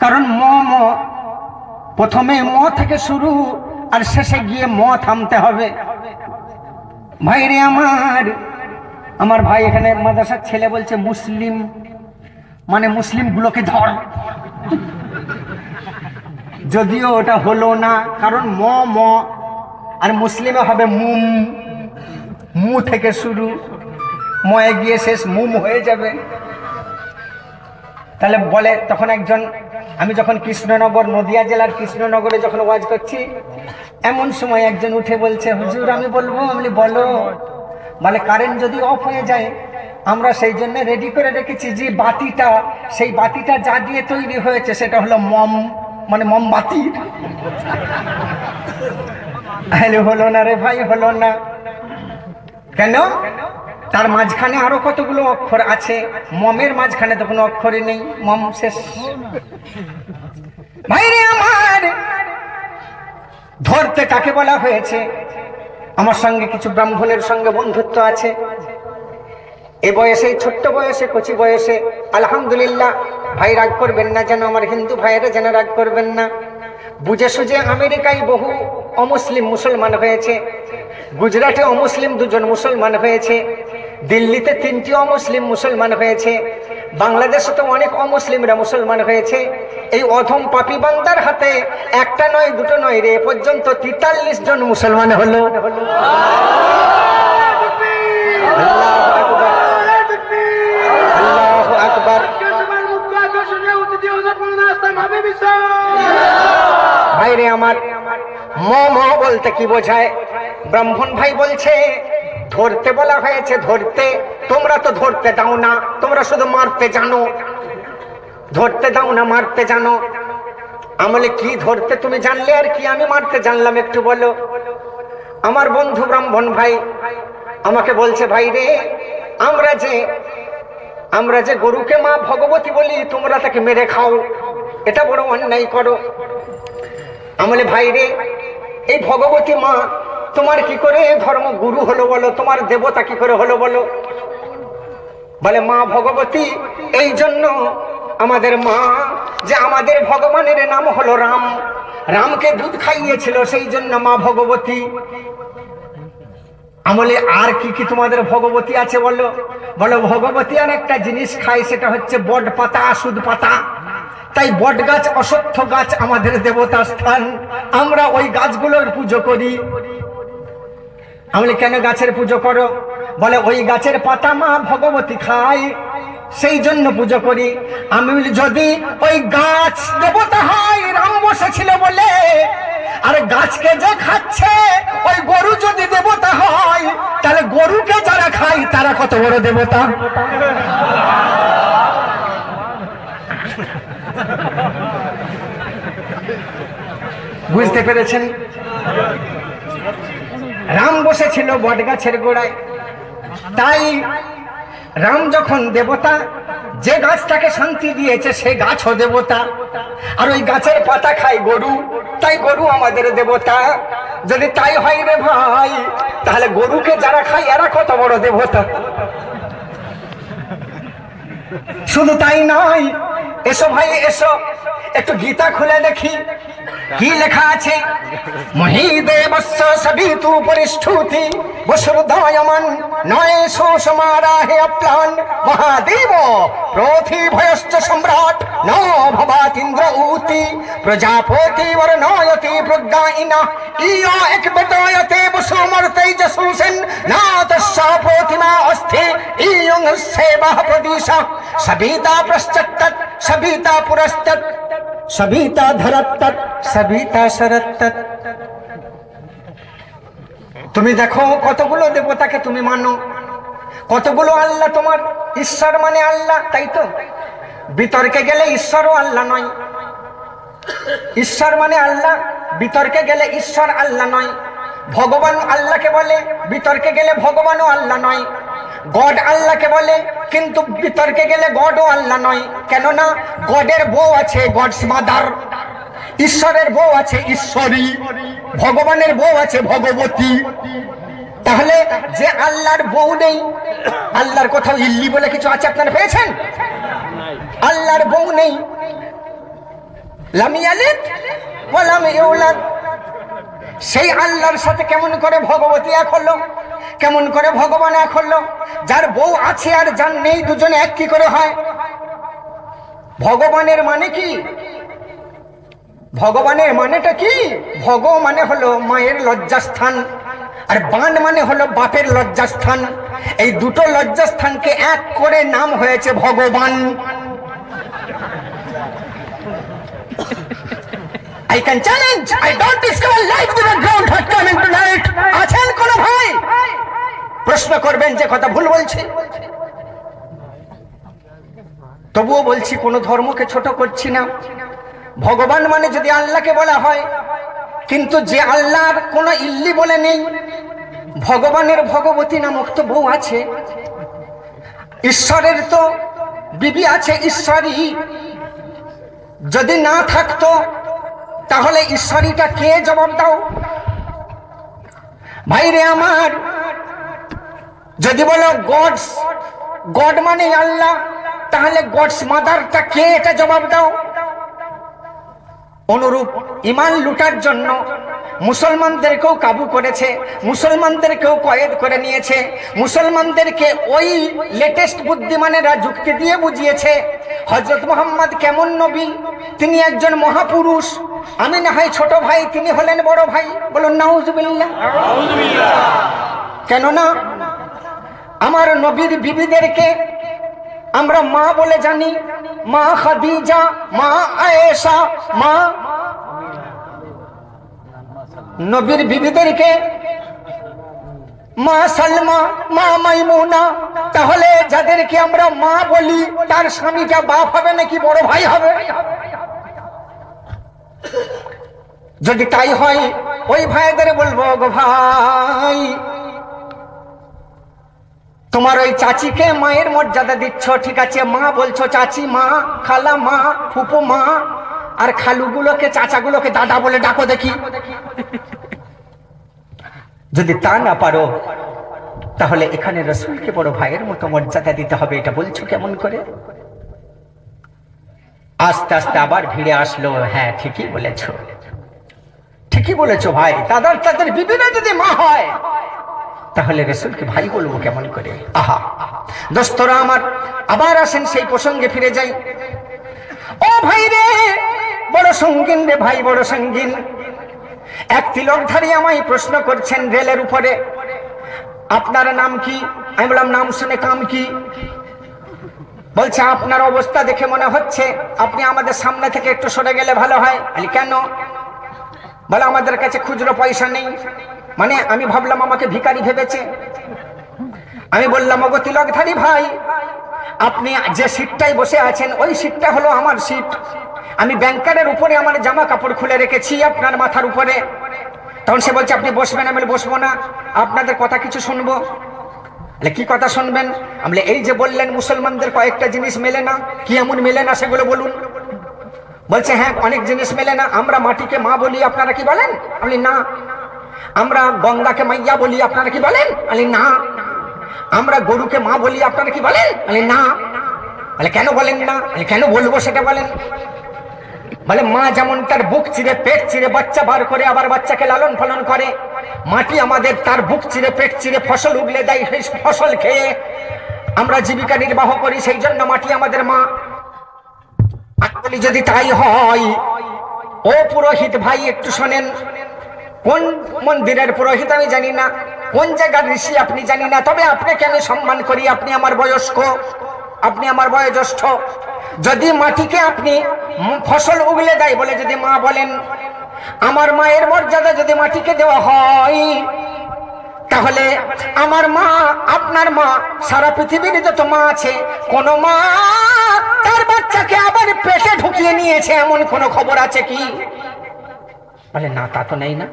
কারণ ম ম, প্রথমে ম থেকে শুরু আর শেষে গিয়ে ম থামতে হবে। ভাইরে আমার ভাই এখানে মাদ্রাসার ছেলে বলছে মুসলিম, মানে মুসলিম গুলোকে ধর। যদিও ওটা হলো না, কারণ ম ম আর মুসলিমে হবে মুম, মু থেকে শুরু, ময়ে গিয়ে শেষ মুম হয়ে যাবে। তাহলে বলে তখন একজন, আমি যখন কৃষ্ণনগর, নদিয়া জেলার কৃষ্ণনগরে যখন ওয়াজ করছি, এমন সময় একজন উঠে বলছে, হুজুর আমি বলবো। আমি বলো। বলে কারেন্ট যদি অফ হয়ে যায় আমরা সেই জন্য রেডি করে রেখেছি যে বাতিটা, সেই বাতিটা যা দিয়ে তৈরি হয়েছে সেটা হলো মম, মানে মোমবাতি। হলো না রে ভাই, হলো না কেন? তার মাঝখানে আরো কতগুলো অক্ষর আছে, মমের মাঝখানে তো কোনো অক্ষরই নেই, মম শেষ। ভাইরে আমার, ধরতে কাকে বলা হয়েছে? আমার সঙ্গে কিছু ব্রাহ্মণের সঙ্গে বন্ধুত্ব আছে, এ বয়সে, ছোট্ট বয়সে, কচি বয়সে। আলহামদুলিল্লাহ, ভাই রাগ করবেন না যেন, আমার হিন্দু ভাইয়েরা যেন রাগ করবেন না। বুঝে সুঝে আমেরিকায় বহু অমুসলিম মুসলমান হয়েছে, গুজরাটে অমুসলিম 2 জন মুসলমান হয়েছে, দিল্লিতে 3টি অমুসলিম মুসলমান হয়েছে, বাংলাদেশে তো অনেক অমুসলিমরা মুসলমান হয়েছে। এই অধম পাপী বান্দার হাতে একটা নয়, দুটো নয় রে, পর্যন্ত 43 জন মুসলমান হলো। আল্লাহু আকবার। ভাইরে আমার, ম বলতে কি বোঝায়? ব্রাহ্মণ ভাই বলছে ধরতে বলা হয়েছে, ধরতে। তোমরা তো ধরতে দাও না, তোমরা শুধু মারতে জানো। ধরতে দাও না, মারতে জানো। আমলে কি ধরতে তুমি জানলে আর কি আমি মারতে জানলাম, একটু বলো। আমার বন্ধু ব্রাহ্মণ ভাই আমাকে বলছে, ভাই রে, আমরা যে গরুকে মা ভগবতী বলি, তোমরা তাকে মেরে খাও, এটা বড় অন্যায় করো। আমলে ভাই রে, এই ভগবতী মা তোমার কি করে ধর্ম গুরু হলো বলো, তোমার দেবতা কি করে হলো বলো? বলে মা ভগবতী এই জন্য আমাদের মা, যে আমাদের ভগবানের নাম হলো রাম, রামকে দুধ খাইয়েছিল, সেই জন্য মা ভগবতী। আমলে আর কি কি তোমাদের ভগবতী আছে বলো? বলো ভগবতী আর একটা জিনিস খায়, সেটা হচ্ছে বট পাতা, সুদ পাতা। তাই বট গাছ, অশ্বত্থ গাছ আমাদের দেবতা স্থান, আমরা ওই গাছগুলোর পুজো করি। আমলে কেন গাছের পুজো করো? বলে ওই গাছের পাতা মা ভগবতী খায়, সেই জন্য পুজো করি। আমি বলি যদি ওই গাছ দেবতা হয়, রাম বসেছিল বলে, আর গাছকে যে খাচ্ছে ওই গরু যদি দেবতা হয়, তাহলে গরুকে যারা খায় তারা কত বড় দেবতা? বুঝতে পেরেছেন? রাম বসেছিল বট গাছের গোড়ায়, তাই রাম যখন দেবতা, যে গাছটাকে শান্তি দিয়েছে সে গাছও দেবতা। আর ওই গাছের পাতা খায় গরু, তাই গরু আমাদের দেবতা। যদি তাই হয় রে ভাই, তাহলে গরুকে যারা খায় এরা কত বড় দেবতা? শুধু তাই নয়, এসো ভাই এসো, একটু গীতা খুলে দেখি কি লেখা আছে। মহিদেবস্য সবিতু পরিষ্ঠুতি বসুর্দয়মান নয় সমারাহে অপ্লান মহাদেব প্রথিভয়শ্চ সম্রাট ন ভবাতীন্দ্র উতি প্রজাপতি বর্ণয়তি প্রজ্ঞাইনা ইয়া একবতায়তে বসুমর্তৈজসুসেন নাতস্য প্রতিমা অস্থি ইয়ং সেবাহ প্রদিশা সবিতা পশ্চাত্তৎ সবিতা পুরস্তৎ সবিতা ধরত্তৎ সবিতা শরত্তৎ। তুমি দেখো কতগুলো দেবতাকে তুমি মানো, কতগুলো আল্লাহ তোমার। ঈশ্বর মানে আল্লাহ, তাই তো? বিতর্কে গেলে ঈশ্বরও আল্লাহ নয়। ঈশ্বর মানে আল্লাহ, বিতর্কে গেলে ঈশ্বর আল্লাহ নয়। ভগবান আল্লাহকে বলে, বিতর্কে গেলে ভগবানও আল্লাহ নয়। গড আল্লাহকে বলে, কিন্তু বিতর্কে গেলে গডও আল্লাহ নয়। কেননা গডের বউ আছে গডস মাদার, ঈশ্বরের বউ আছে ঈশ্বরী, ভগবানের বউ আছে ভগবতী। তাহলে যে আল্লাহর বউ নেই, আল্লাহর কোথাও ইল্লি বলে কিছু আছে আপনারা পেয়েছেন? আল্লাহর বউ নেই, লাম ইয়ালিদ ওয়া লাম ইউলাদ। সেই আল্লাহর সাথে কেমন করে ভগবতী এক হলো, কেমন করে ভগবান এক হলো? যার বউ আছে আর যার নেই, দুজনে এক কি করে হয়? ভগবানের মানে কি? ভগবানের মানেটা কি? ভগ মানে হলো মায়ের লজ্জাস্থান, আর বান মানে হলো বাপের লজ্জাস্থান। এই দুটো লজ্জাস্থানকে এক করে নাম হয়েছে ভগবান। I can challenge. I don't discover life to the ground has coming tonight. আছেন কোন ভাই? প্রশ্ন করবেন যে কথা ভুল বলছি। তবুও বলছি কোনো ধর্মকে ছোট করছি না। ভগবান মানে যদি আল্লাহকে বলা হয়, কিন্তু যে আল্লাহর কোনো ইল্লি বলে নেই, ভগবানের ভগবতী নামক তো বউ আছে, ঈশ্বরের তো বিবি আছে ঈশ্বরী। যদি না থাকতো তাহলে ঈশ্বরীটা কে? জবাব দাও ভাইরে আমার। যদি বলো গডস, গড মানে আল্লাহ, তাহলে গডস মাদারটা কে? এটা জবাব দাও। অনুরূপ ইমান লুটার জন্য মুসলমানদেরকেও কাবু করেছে, মুসলমানদেরকেও কয়েদ করে নিয়েছে, মুসলমানদেরকে ওই লেটেস্ট বুদ্ধিমানেরা যুক্তি দিয়ে বুঝিয়েছে হযরত মুহাম্মদ কেমন নবী, তিনি একজন মহাপুরুষ, আমি না হয় ছোট ভাই, তিনি হলেন বড় ভাই। বলুন নাউজুবিল্লাহ। কেননা আমার নবীর বিবিদেরকে আমরা মা বলে জানি, মা খাদিজা, মা আয়েশা, মা। নবীর বিবিদেরকে মা সালমা, মা মাইমুনা। তাহলে যাদেরকে আমরা মা বলি তার স্বামীটা বাপ হবে নাকি বড় ভাই হবে? যদি তাই হয় ওই ভাইদের বলবো, গো ভাই তোমার ওই চাচিকে মায়ের মর্যাদা দিচ্ছ, ঠিক আছে, মা বলছো, চাচি মা, খালা মা, ফুপু মা, আর খালুগুলোকে চাচাগুলোকে দাদা বলে ডাকো দেখি। যদি তা না পারো তাহলে এখানে রাসূলকে বড় ভাইয়ের মতো মর্যাদা দিতে হবে, এটা বলছো কেমন করে? আস্তে আস্তে আবার ভিড়ে আসলো, হ্যাঁ ঠিকই বলেছো, ঠিকই বলেছো ভাই। তাদের বিবিরা যদি মা হয় তাহলে রাসূলকে ভাই বলবো কেমন করে? আহা দোস্তরা আমার, আবার আসেন সেই প্রসঙ্গে ফিরে যাই। ও ভাই রে, বড় সঙ্গীন রে ভাই, বড় সঙ্গীন। এক তিলকধারী আমায় প্রশ্ন করছেন রেলের উপরে, আপনার নাম কি? আমি বললাম নাম শুনে কাম কি? বলছে আপনার অবস্থা দেখে মনে হচ্ছে আপনি আমাদের সামনে থেকে একটু সরে গেলে ভালো হয়। বলি কেন? বলে আমাদের কাছে খুচরো পয়সা নেই। মানে আমি ভাবলাম আমাকে ভিখারি ভেবেছে। আমি বললাম ওগো তিলকধারী ভাই, আপনি যে সিটটাই বসে আছেন ওই সিটটা হলো আমার সিট। আমি ব্যাংকারের উপরে আমার জামা কাপড় খুলে রেখেছি আপনার মাথার উপরে। তখন সে বলছে আপনি বসবেন। আমি বসবো না, আপনাদের কথা কিছু শুনবো। কি কথা শুনবেন? আমি এই যে বললেন মুসলমানদের কয়েকটা জিনিস মেলে না, কি এমন মেলে না সেগুলো বলুন। বলছে হ্যাঁ অনেক জিনিস মেলে না। আমরা মাটিকে মা বলি, আপনারা কি বলেন? আমি না। আমরা গঙ্গাকে মাইয়া বলি, আপনারা কি বলেন? আমি না। আমরা গরুকে মা বলি, আপনারা কি বলেন? আমি না। বলে কেন বলেন না? কেন বলবো সেটা বলেন। বলে মা যেমন তার বুক চিরে পেট চিরে বাচ্চা বার করে আবার বাচ্চাকে লালন পালন করে, মাটি আমাদের তার বুক চিরে পেট চিরে ফসল উগলে দেয়, সেই ফসল খেয়ে আমরা জীবিকা নির্বাহ করি, সেই জন্য মাটি আমাদের মা। বলি যদি তাই হয়, ও পুরোহিত ভাই একটু শোনেন। কোন মন্দিরের পুরোহিত আমি জানি না, কোন জায়গার ঋষি আপনি জানি না, তবে আপনাকে আমি সম্মান করি, আপনি আমার বয়স্ক, আপনি আমার বয়োজ্যেষ্ঠ। যদি মাটিকে আপনি ফসল উগলে দেয় বলে যদি মা বলেন, আমার মায়ের মর্যাদা যদি মাটিকে দেওয়া হয়, তাহলে আমার মা, আপনার মা, সারা পৃথিবীর যত মা আছে, কোন মা তার বাচ্চাকে আবার পেটে ঢুকিয়ে নিয়েছে এমন কোন খবর আছে কি? বলে না, তা তো নেই না।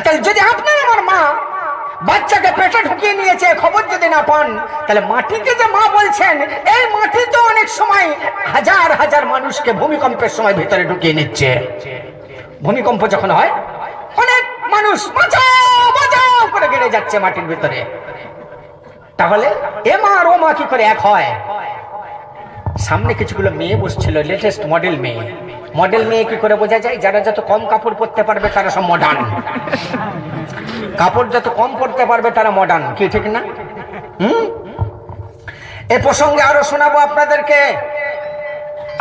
তাহলে যদি আপনার আমার মা বাচ্চাকে পেটে ঢুকিয়ে নিয়েছে খবর যদি না পান, তাহলে মাটিকে যে মা বলছেন, এই মাটি তো অনেক সময় হাজার হাজার মানুষকে ভূমিকম্পের সময় ভিতরে ঢুকিয়ে নিচ্ছে। ভূমিকম্প যখন হয় অনেক মানুষ বাঁচাও বাঁচাও করে গেড়ে যাচ্ছে মাটির ভিতরে। তাহলে এ মা আর ও মা কি করে এক হয়? সামনে কিছুগুলো মেয়ে বসছিল, লেটেস্ট মডেল মেয়ে। মডেল মেয়ে কি করে বোঝা যায়? যারা যত কম কাপড় পরতে পারবে তারা সব মডার্ন, কাপড় যত কম পরতে পারবে তারা মডার্ন, কি ঠিক না? এ প্রসঙ্গে আরো শোনাবো আপনাদেরকে।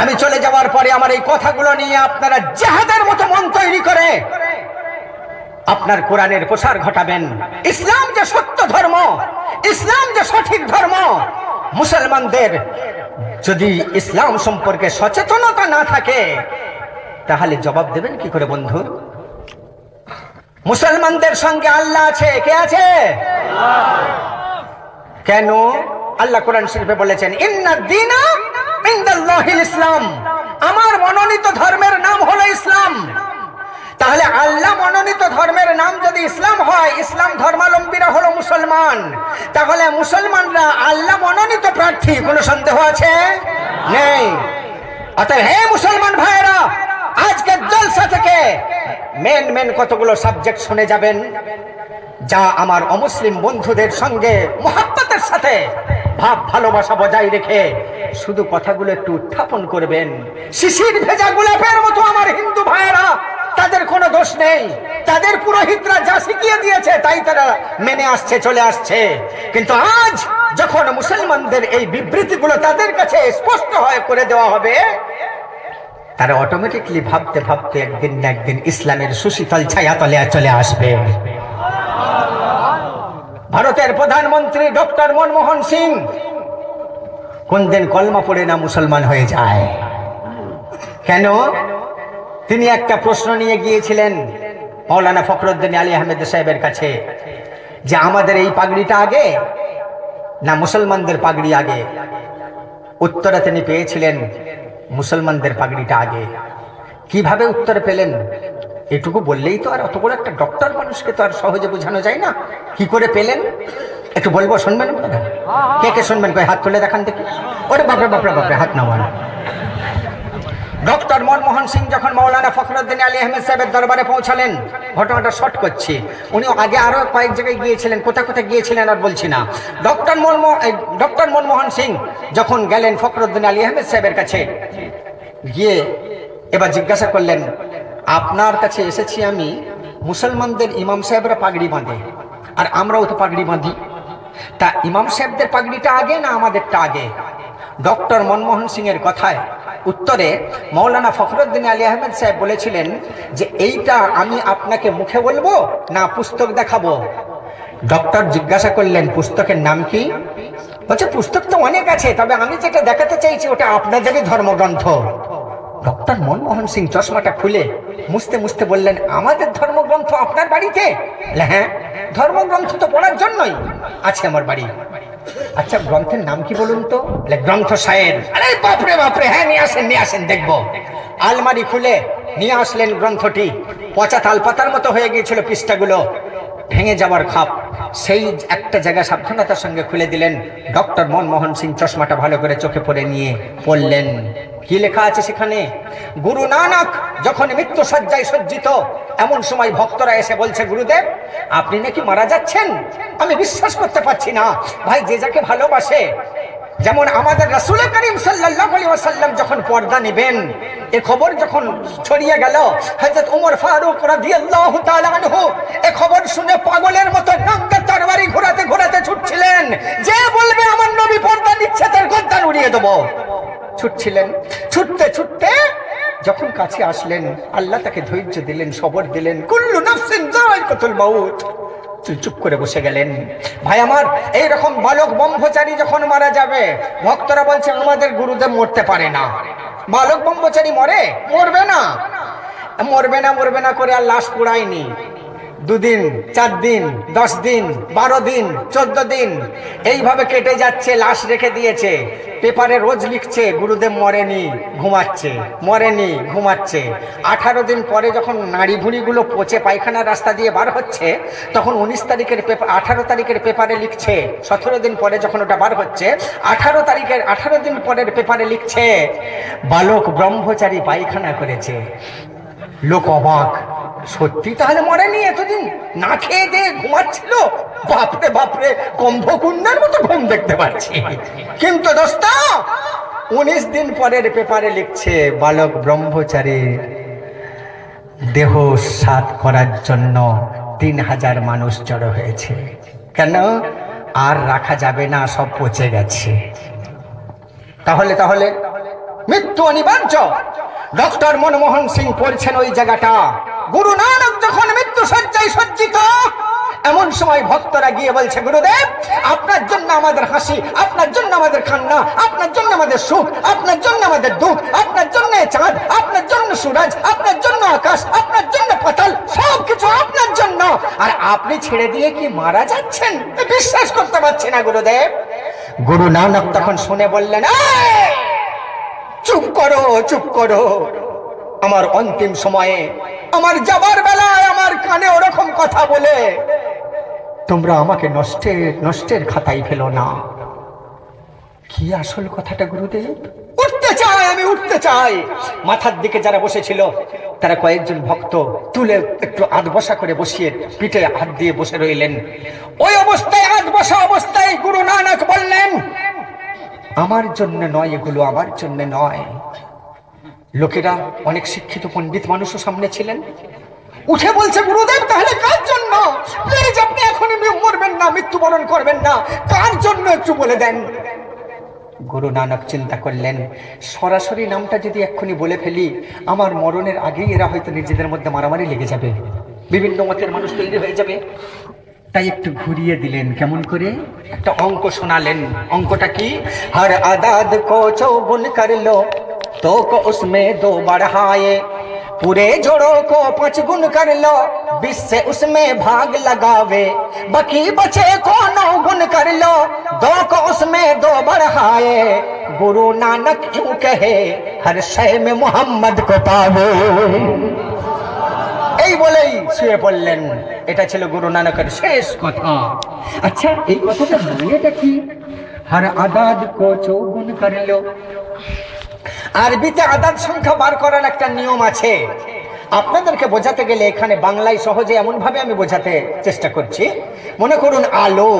আমি চলে যাওয়ার পরে আমার এই কথাগুলো নিয়ে আপনারা জিহাদের মতো মন তৈরি করে আপনার কোরআনের প্রসার ঘটাবেন। ইসলাম যে সত্য ধর্ম, ইসলাম যে সঠিক ধর্ম, মুসলমানদের যদি ইসলাম সম্পর্কে সচেতনতা না থাকে তাহলে জবাব দেবেন কি করে বন্ধু? মুসলমানদের সঙ্গে আল্লাহ আছে, কে আছে? কেন? আল্লাহ কোরআন শরীফে বলেছেন ইন্নাদ দীনা ইনদাল্লাহিল ইসলাম, আমার মনোনীত ধর্মের নাম হলো ইসলাম। তাহলে আল্লাহ মনোনীত ধর্মের নাম যদি ইসলাম হয়, ইসলাম ধর্মাবলম্বীরা হলো মুসলমান, তাহলে মুসলমানরা আল্লাহ মনোনীত প্রার্থী, কোনো সন্দেহ আছে? নেই। অতএব হে মুসলমান ভাইয়েরা, আজকের জলসা থেকে মেন কতগুলো সাবজেক্ট শুনে যাবেন, যা আমার অমুসলিম বন্ধুদের সঙ্গে মুহাব্বতের সাথে ভাব ভালোবাসা বজায় রেখে শুধু কথাগুলো একটু উত্থাপন করবেন। শিশির ভেজা গোলাপের মতো আমার হিন্দু ভাইয়েরা, তাদের কোনো দোষ নেই, তাদের পুরোহিতরা যা শিখিয়ে দিয়েছে তাই তারা মেনে আসছে, চলে আসছে। কিন্তু আজ যখন মুসলমানদের এই বিবৃতিগুলো তাদের কাছে স্পষ্ট হয়ে করে দেওয়া হবে, তারা অটোমেটিকলি ভাবতে ভাবতে একদিন না একদিন ইসলামের সুশীতল ছায়াতলে চলে আসবে। ভারতের প্রধানমন্ত্রী ডক্টর মনমোহন সিং কোন দিন কলমা পড়ে না মুসলমান হয়ে যায়? কেন? তিনি একটা প্রশ্ন নিয়ে গিয়েছিলেন মাওলানা ফখরুদ্দিন আলী আহমেদ সাহেবের কাছে, যে আমাদের এই পাগড়িটা আগে না মুসলমানদের পাগড়ি আগে? উত্তরে তিনি পেয়েছিলেন মুসলমানদের পাগড়িটা আগে। কিভাবে উত্তর পেলেন? এটুকু বললেই তো আর অত বড় একটা ডক্টর মানুষকে তো আর সহজে বোঝানো যায় না। কি করে পেলেন একটু বলবো, শুনবেন? কে কে শুনবেন? কই হাত তুলে দেখান দেখি। ওরে বাপরে বাপরে বাপরে, হাত নামান। ডক্টর মনমোহন সিং যখন মাওলানা ফখরুদ্দিন আলী আহমেদ সাহেবের দরবারে পৌঁছালেন, ঘটনাটা শর্ট করছি, উনি আগে আরো কয়েক জায়গায় গিয়েছিলেন, কোথায় কোথায় গিয়েছিলেন আর বলছি না। ডক্টর মনমোহন সিং যখন গেলেন ফখরুদ্দিন আলী আহমেদ সাহেবের কাছে, গিয়ে এবার জিজ্ঞাসা করলেন, আপনার কাছে এসেছি আমি, মুসলমানদের ইমাম সাহেবরা পাগড়ি বাঁধে আর আমরাও তো পাগড়ি বাঁধি, তা ইমাম সাহেবদের পাগড়িটা আগে না আমাদেরটা আগে? ডক্টর মনমোহন সিং এর কথায় উত্তরে মাওলানা ফখরুদ্দিন আলী আহমেদ সাহেব বলেছিলেন যে এইটা আমি আপনাকে মুখে বলবো না পুস্তক দেখাবো? ডক্টর জিজ্ঞাসা করলেন, পুস্তকের নাম কি? বলছে পুস্তক তো অনেক আছে, তবে আমি যেটা দেখাতে চাইছি ওটা আপনাদেরই ধর্মগ্রন্থ। ডক্টর মনমোহন সিং চশমাটা খুলে মুছতে মুছতে বললেন, আমাদের ধর্মগ্রন্থ আপনার বাড়িতে? হ্যাঁ, ধর্মগ্রন্থ তো পড়ার জন্যই আছে আমার বাড়ি। আচ্ছা, গ্রন্থের নাম কি বলুন তো? গ্রন্থ সাহেব। আরে বাপরে বাপরে, হ্যাঁ নিয়ে আসেন দেখবো। আলমারি খুলে নিয়ে আসলেন গ্রন্থটি, পচা তালপাতার মতো হয়ে গিয়েছিল পৃষ্ঠাগুলো, ভেঙে যাওয়ার খাপ। সেই একটা জায়গা সাবধানতার সঙ্গে খুলে দিলেন। ডক্টর মনমোহন সিং চশমাটা ভালো করে চোখে পড়ে নিয়ে পড়লেন, কি লেখা আছে সেখানে? গুরু নানক যখন মৃত্যু শয্যায় সজ্জিত, এমন সময় ভক্তরা এসে বলছে, গুরুদেব আপনি নাকি মারা যাচ্ছেন। আমি বিশ্বাস করতে পারছি না। ভাই, যে যাকে ভালোবাসে, যেমন আমাদের রাসূল করিম সাল্লাল্লাহু আলাইহি ওয়াসাল্লাম যখন পর্দা নেবেন, এই খবর যখন ছড়িয়ে গেল, হযরত ওমর ফারুক রাদিয়াল্লাহু তাআলা আনহু এই খবর শুনে পাগলের মতো নাঙ্গা তরবারি ঘোরাতে ঘোরাতে ছুটছিলেন, যে বলবে আমার নবী পর্দা নিচ্ছে তার গর্দান উড়িয়ে দেব। ছুটছিলেন, ছুটতে ছুটতে যখন কাছে আসলেন, আল্লাহ তাকে ধৈর্য দিলেন, সবর দিলেন। কুল্লু নাফসিন যায়কাতুল মাউত। চুপ করে বসে গেলেন। ভাই আমার, এইরকম বালক ব্রহ্মচারী যখন মারা যাবে, ভক্তরা বলছে আমাদের গুরুদেব মরতে পারে না। বালক ব্রহ্মচারী মরবে না করে আর লাশ পুড়ায়নি। 2 দিন, 4 দিন, 10 দিন, 12 দিন, 14 দিন এইভাবে কেটে যাচ্ছে, লাশ রেখে দিয়েছে। পেপারে রোজ লিখছে গুরুদেব মরেনি, ঘুমাচ্ছে, মরেনি, ঘুমাচ্ছে। 18 দিন পরে যখন নাড়ি ভুঁড়িগুলো পচে পায়খানার রাস্তা দিয়ে বার হচ্ছে, তখন 19 তারিখের পেপার, 18 তারিখের পেপারে লিখছে, 17 দিন পরে যখন ওটা বার হচ্ছে, 18 দিন পরের পেপারে লিখছে বালক ব্রহ্মচারী পায়খানা করেছে। লোক অবাক, সত্যি তাহলে মরেনি, এতদিন না খেয়ে দিয়ে ঘুমাচ্ছিল। বাপরে বাপরে, কুম্ভকর্ণের মতো ঘুম দেখতে পাচ্ছি। কিন্তু দোস্ত, 19 দিন পরের পেপারে লিখছে বালক ব্রহ্মচারী দেহ সাৎ করার জন্য 3000 মানুষ জড়ো হয়েছে। কেন? আর রাখা যাবে না, সব পচে গেছে। তাহলে মৃত্যু অনিবার্য। ডক্টর মনমোহন সিং পড়ছেন ওই জায়গাটা। গুরু নানক যখন মৃত্যু শয্যায় সজ্জিত, এমন সময় ভক্তরা গিয়ে বলছে, গুরুদেব আপনার জন্য আমাদের হাসি, আপনার জন্য আমাদের কান্না, আপনার জন্য আমাদের সুখ, আপনার জন্য আমাদের দুঃখ, আপনার জন্য চাঁদ, আপনার জন্য সূরজ, আপনার জন্য আকাশ, আপনার জন্য পাতাল, সবকিছু আপনার জন্য। আর আপনি ছেড়ে দিয়ে কি মারা যাচ্ছেন? বিশ্বাস করতে পারছি না গুরুদেব। গুরু নানক তখন শুনে বললেন, চুপ করো, চুপ করো। আমার অন্তিম সময়ে, আমার যাবার বেলায় আমার কানে ওরকম কথা বলে তোমরা আমাকে নষ্টের খাতায় ফেলো না। কি আসল কথাটা গুরুদেব? উঠতে চাই, আমি উঠতে চাই। মাথার দিকে যারা বসেছিল তারা কয়েকজন ভক্ত তুলে একটু আধ বসা করে বসিয়ে পিঠে হাত দিয়ে বসে রইলেন। ওই অবস্থায়, আধ বসা অবস্থায় গুরু নানক বললেন, আমার জন্য নয় এগুলো, আমার জন্য নয়। লোকেরা, অনেক শিক্ষিত পণ্ডিত মানুষও সামনে ছিলেন, উঠে বলছে, গুরুদেব তাহলে কার জন্য? প্লিজ আপনি এখনই মরবেন না, মৃত্যুবরণ করবেন না, কার জন্য একটু বলে দেন। গুরু নানক চিন্তা করলেন, সরাসরি নামটা যদি এক্ষুনি বলে ফেলি, আমার মরণের আগেই এরা হয়তো নিজেদের মধ্যে মারামারি লেগে যাবে, বিভিন্ন মতের মানুষ তৈরি হয়ে যাবে। তাই একটু ঘুরিয়ে দিলেন। কেমন করে? একটা অঙ্ক শোনালেন। অঙ্কটা কি? হর আদাদ কো চৌগুন কর লো तो को उसमें 2 बढ़ाए, पूरे जोड़ों को 5 गुण कर लो, 20 से उसमें भाग लगावे, बाकी बचे को 9 गुण कर लो, 2 को उसमें 2 बढ़ाए, गुरु नानक यूं कहे हर शय में मोहम्मद को पावे। এই বলেই শুয়ে পড়লেন। এটা ছিল গুরু নানকের শেষ কথা। আচ্ছা, এই কথাটা মানেটা কি? হর আদাদ কো চৌগুন কর লো। আরবিতে আদাদ সংখ্যা বার করার একটা নিয়ম আছে। আপনাদেরকে বোঝাতে গেলে এখানে বাংলায় সহজে এমন ভাবে আমি বোঝাতে চেষ্টা করছি। মনে করুন আলো,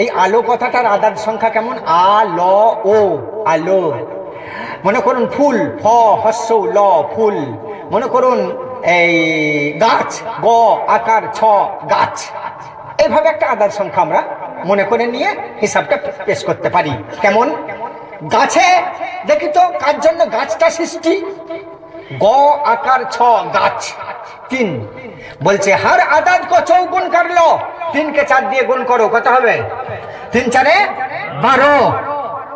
এই আলো কথাটার আদাদ সংখ্যা কেমন? আলো, ও আলো। মনে করুন ফুল, ফ হস্য ল ফুল। মনে করুন এই গাছ, গ আকার ছ গাছ। এইভাবে একটা আদাদ সংখ্যা আমরা মনে করে নিয়ে হিসাবটা পেশ করতে পারি। কেমন? গাছে দেখি তো কার জন্য গাছটা সৃষ্টি? গ আকার ছ গাছ 3। বলছে হর আদাদ কো চৌগুন কর লো, 3 কে 4 দিয়ে গুণ করো, কত হবে? 3 4 12।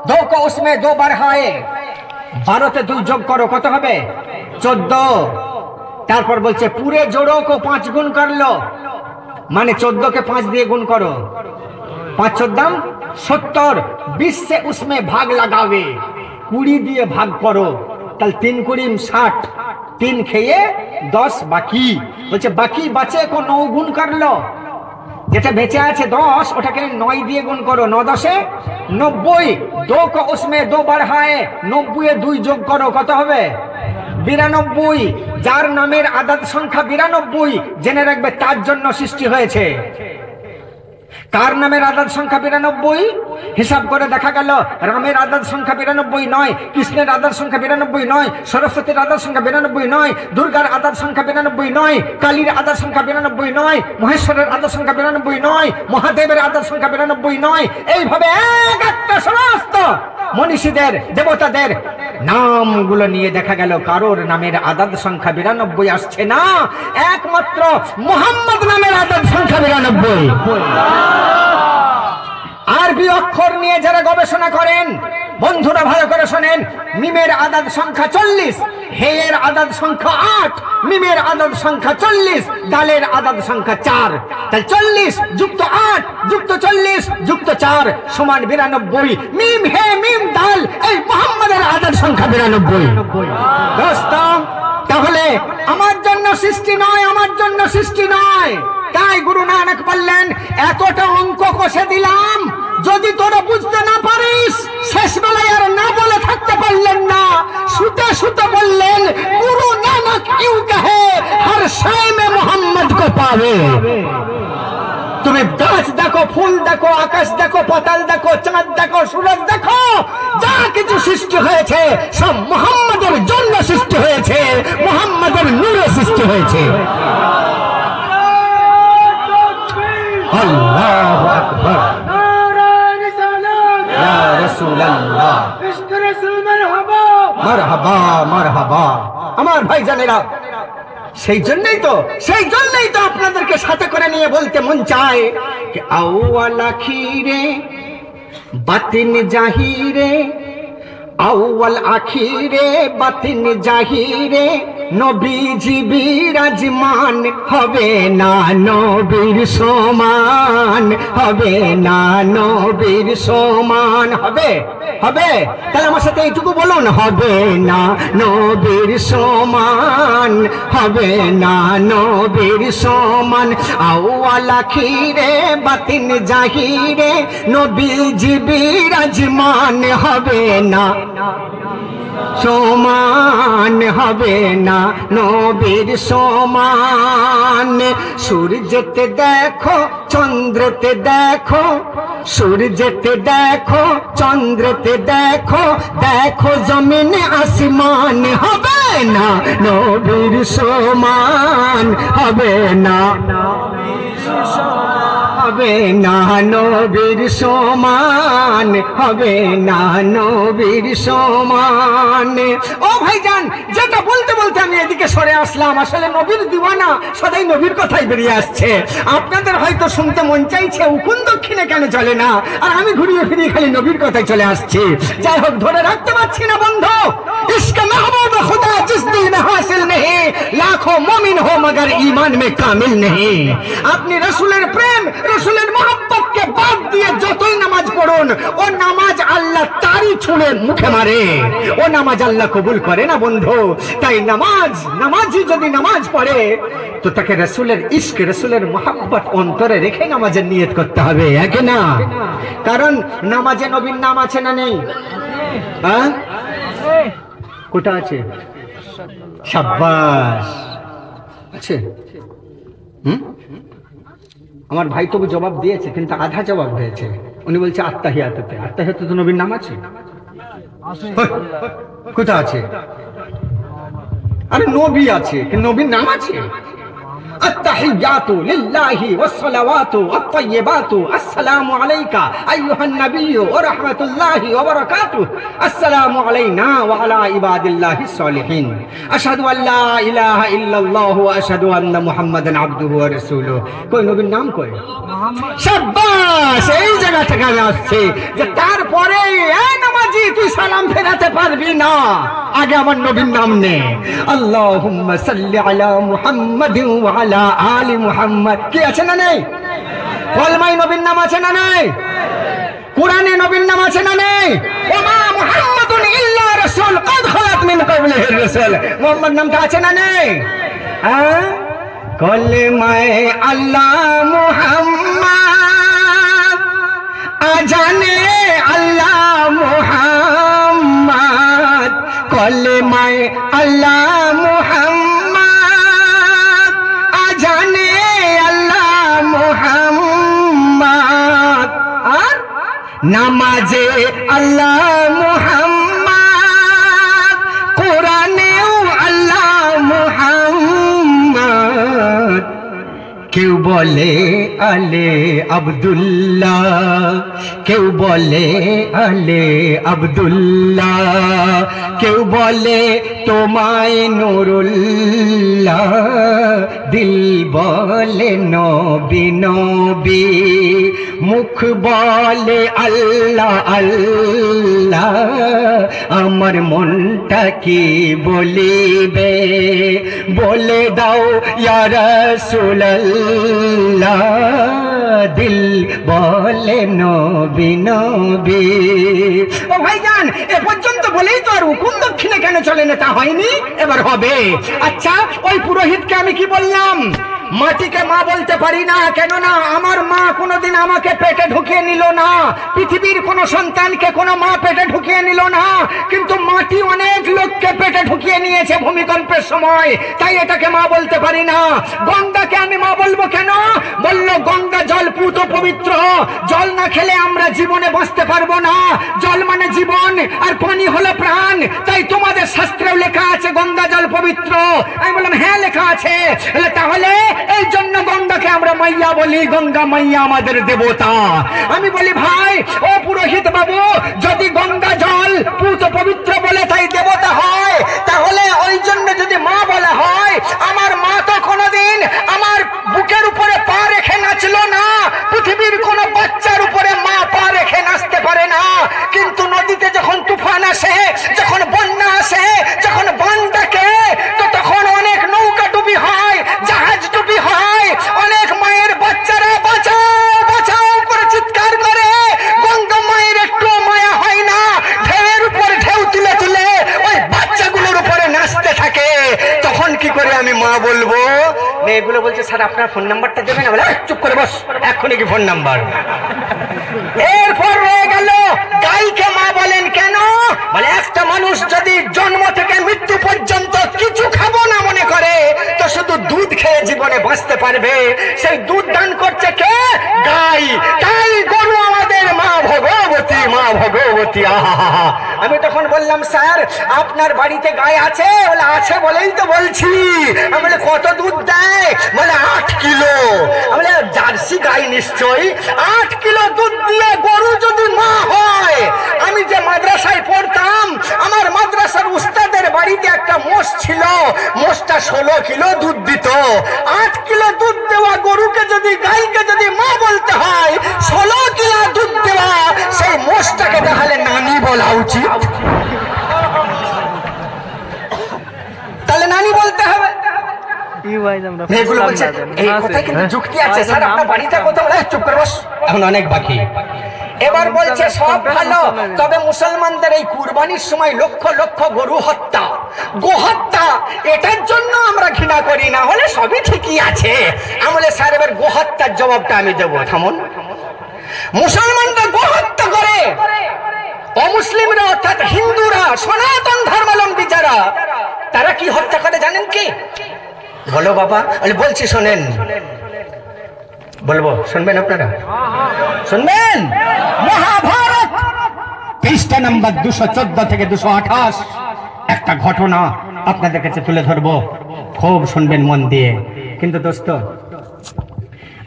2 को उसमें 2 बढ़ाए, 12 তে 2 যোগ করো, কত হবে? 14। তারপর বলছে পুরে জোড়ো কো 5 গুণ কর লো, মানে 14 কে 5 দিয়ে গুণ করো, 5 14 70। 20 से उसमें भाग लगावे, 20 দিয়ে ভাগ করো, তাহলে 3 20 60। 3 খেয়ে 10 বাকি। বলছে বাকি বাঁচে কো 9 গুণ করলো, যেটা বেঁচে আছে 10 ওটাকে 9 দিয়ে গুণ করো, 9 10 90। 2 को उसमें 2 बढ़ाए, 90 এ 2 যোগ করো, কত হবে? 92। যার নামের আদাদ সংখ্যা 92, জেনে রাখবে তার জন্য সৃষ্টি হয়েছে। কার নামের আদাদ সংখ্যা 92? হিসাব করে দেখা গেল রামের আদাদ সংখ্যা 92 নয়, কৃষ্ণের আদাদ সংখ্যা 92 নয়, সরস্বতীর আদাদ সংখ্যা 92 নয়, দুর্গার আদাদ সংখ্যা 92 নয়, কালীর আদাদ সংখ্যা 92 নয়, মহেশ্বরের আদাদ সংখ্যা 92 নয়, মহাদেবের আদাদ সংখ্যা 92 নয়। এইভাবে এক একটা সমস্ত মনীষীদের, দেবতাদের নামগুলো নিয়ে দেখা গেল কারোর নামের আদাদ সংখ্যা 92 আসছে না, একমাত্র মোহাম্মদ নামের আদাদ সংখ্যা 92। আরবি অক্ষর নিয়ে যারা গবেষণা করেন, বন্ধুরা ভালো করে শোনেন, মিমের আদাদ সংখ্যা 40, হেয়ের আদাদ সংখ্যা 8, মিমের আদাদ সংখ্যা 40, দালের আদাদ সংখ্যা 4। তাহলে 40 যুক্ত 8 যুক্ত 40 যুক্ত 4 সমান 92। মিম হে মিম দাল, এই মোহাম্মদের আদাদ সংখ্যা 92। দোস্ত, তাহলে আমার জন্য সৃষ্টি নয়, আমার জন্য সৃষ্টি নয়। তাই গুরু নানক বললেন, এতটা অঙ্ক কষে দিলাম, যদি তোরা বুঝতে না পারিস, শেষ বেলায় আর না বলে থাকতে পারলেন না, শুতে শুতে বললেন, গুরু নানক ইউ কহে হর শায় মে মোহাম্মদ কো পাবে। তুমি গাছ দেখো, ফুল দেখো, আকাশ দেখো, পাতাল দেখো, চাঁদ দেখো, সূরজ দেখো, যা কিছু সৃষ্টি হয়েছে সব মোহাম্মদের জন্য সৃষ্টি হয়েছে, মোহাম্মদের নূরে সৃষ্টি হয়েছে। আল্লাহু আকবার, ইয়া রাসূলুল্লাহ, ইশক রাসূল, মারহাবা মারহাবা মারহাবা। আমার ভাইজানেরা, সেই জন্যই তো আপনাদেরকে সাথে করে নিয়ে বলতে মন চায় যে আউয়াল আখিরে বাতিন জাহিরে, আউয়াল আখিরে বাতিন জাহিরে, নবীজি বিরাজমান, হবে না নবীর সমান, হবে না নবীর সমান। হবে হবে তাহলে আমার সাথে এইটুকু বলুন, হবে না নবীর সমান, হবে না নবীর সমান। আউয়াল আখিরে বাতিন জাহিরে নবীজি বিরাজমান, হবে না সমান, হবে না নবীর সমান। সূর্যতে দেখো চন্দ্রতে দেখো, সূর্যতে দেখো চন্দ্রতে দেখো, দেখো জমিন আসমান, হবে না নবীর সমান, হবে না, হবে না নবীর সমান, হবে না নবীর সমান। ও ভাইজান, যেটা বলতে বলতে আমি এদিকে সরে আসলাম, আসলে নবীর দিওয়ানা সদাই নবীর কথাই বেরিয়ে আসছে। আপনাদের হয়তো শুনতে মন চাইছে উকুন দক্ষিণে কেন চলে না, আর আমি ঘুরিয়ে ফিরিয়ে খালি নবীর কথাই চলে আসছি। যাই হোক, ধরে রাখতে পারছি না বন্ধু। ইশকে महबूब खुदा जिस दिल में हासिल नहीं, लाखों मोमिन हो मगर ईमान में कामिल नहीं। अपनी रसूलेर प्रेम, रसूलेर मोहब्बत के बात दिए যতই নামাজ পড়ুন, ও নামাজ আল্লাহ তারই ছুঁড়ে মুখে মারে, ও নামাজ আল্লাহ কবুল করে না বন্ধু। তাই নামাজি যদি নামাজ পড়ে তো তাকে রসুলের ইশক, রসুলের মোহাব্বত অন্তরে রেখে নামাজের নিয়ত করতে হবে, একে না? কারণ নামাজে নবীর নাম আছে না নেই? হ্যাঁ, কোথা আছে? শাবাশ আছে। আমার ভাই তবু জবাব দিয়েছে, কিন্তু আধা জবাব হয়েছে। উনি বলছে আত্তাহিয়াতুতে, আত্তাহিয়াতুতে তো নবীর নাম আছে। কোথা আছে? আরে নবী আছে, কিন্তু নবীর নাম আছে? التحيات لله والصلوات الطيبات السلام عليك أيها النبي ورحمة الله وبركاته السلام علينا وعلى عباد الله الصالحين أشهد أن لا إله إلا الله وأشهد أن محمدا عبده ورسوله कोई নবীর নাম কই? শাবাশ, এই জায়গা থেকে আমি আসছি যে তারপরে এই নামাজি তুই সালাম ফেরাতে পারবি না, আগে আমার নবীর নাম নে। আল্লাহুম্মা সাল্লি আলা মুহাম্মাদিন ওয়া আলা আলি মুহাম্মাদ। কি আছে না নেই? কলমায় নবীর নাম আছে না নেই? কুরআনে নবীর নাম আছে না নেই? ওমা মুহাম্মাদুন ইল্লা রাসূল قد خلت من قبله الرسل। মুহাম্মদ নামটা আছে না নেই? হ্যাঁ, কলমায় আল্লাহ মুহাম্মদ, আজানে আল্লাহ মুহাম্মদ, কলমায় আল্লাহ মুহাম্মদ, আজানে আল্লাহ মুহাম্মদ, আর নামাজে আল্লাহ মুহাম্মদ, কোরআনেও আল্লাহ মুহাম্মদ। কেউ বলে আলে আব্দুল্লাহ, কেউ বলে আলে আব্দুল্লাহ, কেউ বলে তোমায় নুরুল্লাহ, দিল বলে নবী নবী, মুখ বলে আল্লাহ আল্লাহ, আমার মনটা কি বলিবে, বলে দাও ইয়া রাসূলুল্লাহ, দিল বলে নবী নবী। ও ভাইজান, এ পর্যন্ত বলেই তো আর হুকুম দক্ষিণে কেন চলে না তা হয়নি, এবার হবে। আচ্ছা, ওই পুরোহিতকে আমি কি বললাম? মাটিকে মা বলতে পারি না, কেননা আমার মা কোনোদিন আমাকে পেটে ঢুকিয়ে নিল না, পৃথিবীর কোন সন্তানকে কোনো মা পেটে ঢুকিয়ে নিল না, কিন্তু মাটি অনেক লোককে পেটে ঢুকিয়ে নিয়েছে ভূমিকম্পের সময়, তাই এটাকে মা বলতে পারি না। গঙ্গাকে আমি মা বলবো কেন? বলল গঙ্গা জল পুত পবিত্র, জল না খেলে আমরা জীবনে বাঁচতে পারবো না, জল মানে জীবন আর পানি হলো প্রাণ, তাই তোমাদের শাস্ত্রেও লেখা আছে গঙ্গা জল পবিত্র। আমি বললাম হ্যাঁ লেখা আছে। তাহলে এই জন্য গঙ্গাকে আমরা মাইয়া বলি, গঙ্গা মাইয়া আমাদের দেবতা। আমি বলি ভাই ও পুরোহিত বাবু, যদি গঙ্গা জল পুত পবিত্র বলে তাই দেবতা হয়, তাহলে ওই জন্য যদি মা বলা হয়, আমার মা তো কোনোদিন আমার বুকের উপরে পা রেখে নাচলো না, পৃথিবীর কোন বাচ্চার উপরে মা পা রেখে নাচতে পারে না, কিন্তু নদীতে যখন তুফান আসে, যখন বন্যা আসে, যখন বান ডাকে, তো তখন করে আমি মা বলবো? মেয়েগুলো বলছে স্যার আপনার ফোন নাম্বারটা দেবেন। বলে চুপ করে বস, এক্ষুনি কি ফোন নাম্বার? এরপর রয়ে গেল গাইকে মা বলেন কেন? বলে একটা মানুষ যদি জন্ম থেকে মৃত্যু পর্যন্ত কিছু খাবো না মনে করে তো শুধু দুধ খেয়ে জীবনে বাঁচতে পারবে। সেই দুধ দান করছে কে? গাই। তাই গরু আমাদের মা ভগবতী, মা ভগবতী। আহা, আমি তখন বললাম স্যার আপনার বাড়িতে গাই আছে? বলে আছে বলেই তো বলছি। আমি বলে কত দুধ দেয়? বলে 8 কিলো। আমি বলে জার্সি গাই নিশ্চয়ই। 8 কিলো দুধ দিয়ে গরু যদি মা হয়, আমি যে মাদ্রাসায় পড়তাম আমার মাদ্রাসার উস্তাদের বাড়িতে একটা মোষ ছিল, মোষটা 16 কিলো দুধ দিত। 8 কিলো দুধ দেওয়া গরুকে যদি গাইকে যদি মা বলতে হয়, 16 কিলো দুধ দেওয়া সেই মোষটাকে তাহলে নানি বলা উচিত। তাহলে নানি বলতে হবে। মেয়েগুলো বলছে এই কথায় কিন্তু যুক্তি আছে স্যার আপনার বাড়িতে কোথাও? চুপ করে বস, এখন অনেক বাকি। এবার বলছে সব ভালো, তবে মুসলমানদের এই কুরবানির সময় লক্ষ লক্ষ গরু হত্যা, গো হত্যা, এটার জন্য আমরা ঘৃণা করি, না হলে সবই ঠিকই আছে। আমলে স্যার এবার গো হত্যার জবাবটা আমি দেবো। থামুন। মুসলমানরা গো হত্যা করে, অমুসলিমরা অর্থাৎ হিন্দুরা, সনাতন ধর্মাবলম্বী যারা, তারা কি হত্যা করে জানেন কি? বলো বাবা। বলছি শোনেন, বলবো শুনবেন আপনারা? শুনবেন? মহাভারত পৃষ্ঠা নাম্বার 214 থেকে 228 একটা ঘটনা আপনাদের কাছে তুলে ধরবো, খুব শুনবেন মন দিয়ে। কিন্তু দোস্ত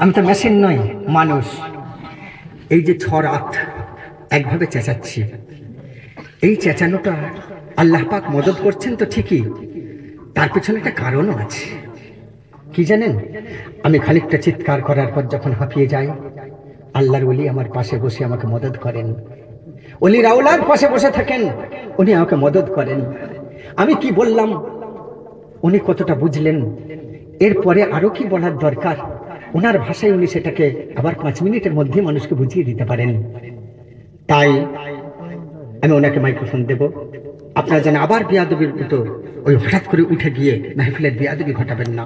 আমি তো মেশিন নই, মানুষ। এই যে 6 রাত একভাবে চেঁচাচ্ছি, এই চেঁচানোটা আল্লাহ পাক মদত করছেন তো ঠিকই, তার পিছনে একটা কারণও আছে। কি জানেন? আমি খানিকটা চিৎকার করার পর যখন হাঁপিয়ে যাই, আল্লাহর ওলি আমার পাশে বসে আমাকে মদত করেন। ওলির আওলাদ পাশে বসে থাকেন, উনি আমাকে মদত করেন। আমি কি বললাম উনি কতটা বুঝলেন, এরপরে আরো কি বলার দরকার ওনার ভাষায় উনি সেটাকে আবার 5 মিনিটের মধ্যে মানুষকে বুঝিয়ে দিতে পারেন। তাই আমি ওনাকে মাইক্রোফোন দেব। আপনারা যেন আবার বিয়াদবির মতো ওই হঠাৎ করে উঠে গিয়ে মাহফিলের বিয়াদবি ঘটাবেন না।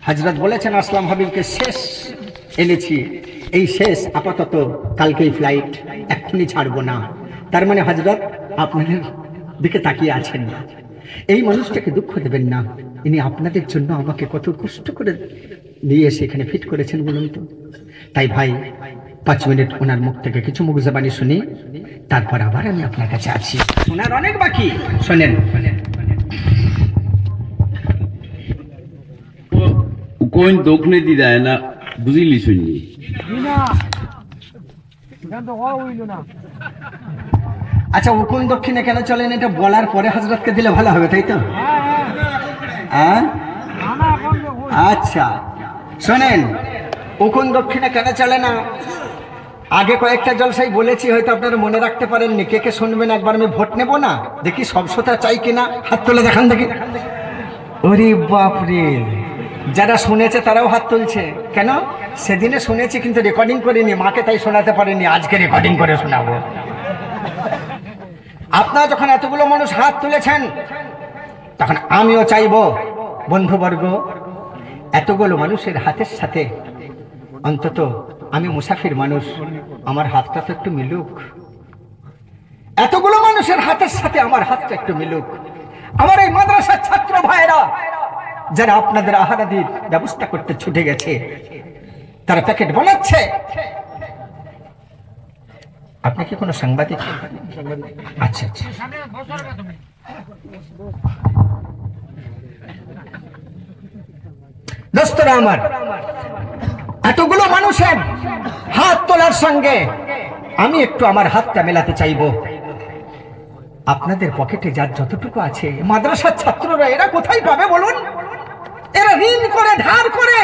হযরত বলেছেন আসলাম হাবিবকে শেষ এনেছি, এই শেষ আপাতত, কালকেই ফ্লাইট, এক্ষুনি ছাড়বো না। তার মানে হযরত আপনাদের দিকে তাকিয়ে আছেন। এই মানুষটাকে দুঃখ দেবেন না, ইনি আপনাদের জন্য আমাকে কত কষ্ট করে নিয়ে এসে এখানে ফিট করেছেন বলুন তো। তাই ভাই 5 মিনিট ওনার মুখ থেকে কিছু মুখ জবানি শুনি, তারপর আবার আমি আপনার কাছে আছি। ওনার অনেক বাকি, শোনেন। কোন দোকনে দি দেয় না বুঝিলি শুনি আচ্ছা উকুন দক্ষিণে কেন চলেন এটা বলার পরে হযরতকে দিলে ভালো হবে, তাই তো? হ্যাঁ আচ্ছা শোনেন, উকুন দক্ষিণে কেন চলে না আগে কয়েকটা জলসাই বলেছি, হয়তো আপনারা মনে রাখতে পারেননি। কে কে শুনবেন একবার? আমি ভোট নেব না, দেখি সব শ্রোতা চাই কিনা, হাত তুলে দেখান দেখি। ওরে বাপরে, যারা শুনেছে তারাও হাত তুলছে। কেন? সেদিনে শুনেছি কিন্তু রেকর্ডিং করিনি, মাকে তাই শোনাতে পারিনি, আজকে রেকর্ডিং করে শোনাবো। আপনারা যখন এতগুলো মানুষ হাত তুলেছেন, তখন আমিও চাইবো বন্ধুবর্গ, এতগুলো মানুষের হাতের সাথে অন্তত আমি মুসাফির মানুষ, আমার হাতটা তো একটু মিলুক। এতগুলো মানুষের হাতের সাথে আমার হাতটা একটু মিলুক। আমার এই মাদ্রাসার ছাত্র ভাইরা যারা আপনাদের আহারাদির ব্যবস্থা করতে ছুটে গেছে, তারা প্যাকেট বানাচ্ছে। আপনি কি কোনো সাংবাদিক? আচ্ছা আচ্ছা, দোস্তরা আমার, এতগুলো মানুষের হাত তোলার সঙ্গে আমি একটু আমার হাতটা মেলাতে চাইবো। আপনাদের পকেটে যার যতটুকু আছে, মাদ্রাসার ছাত্ররা এরা কোথায় পাবে বলুন? এরা ঋণ করে ধার করে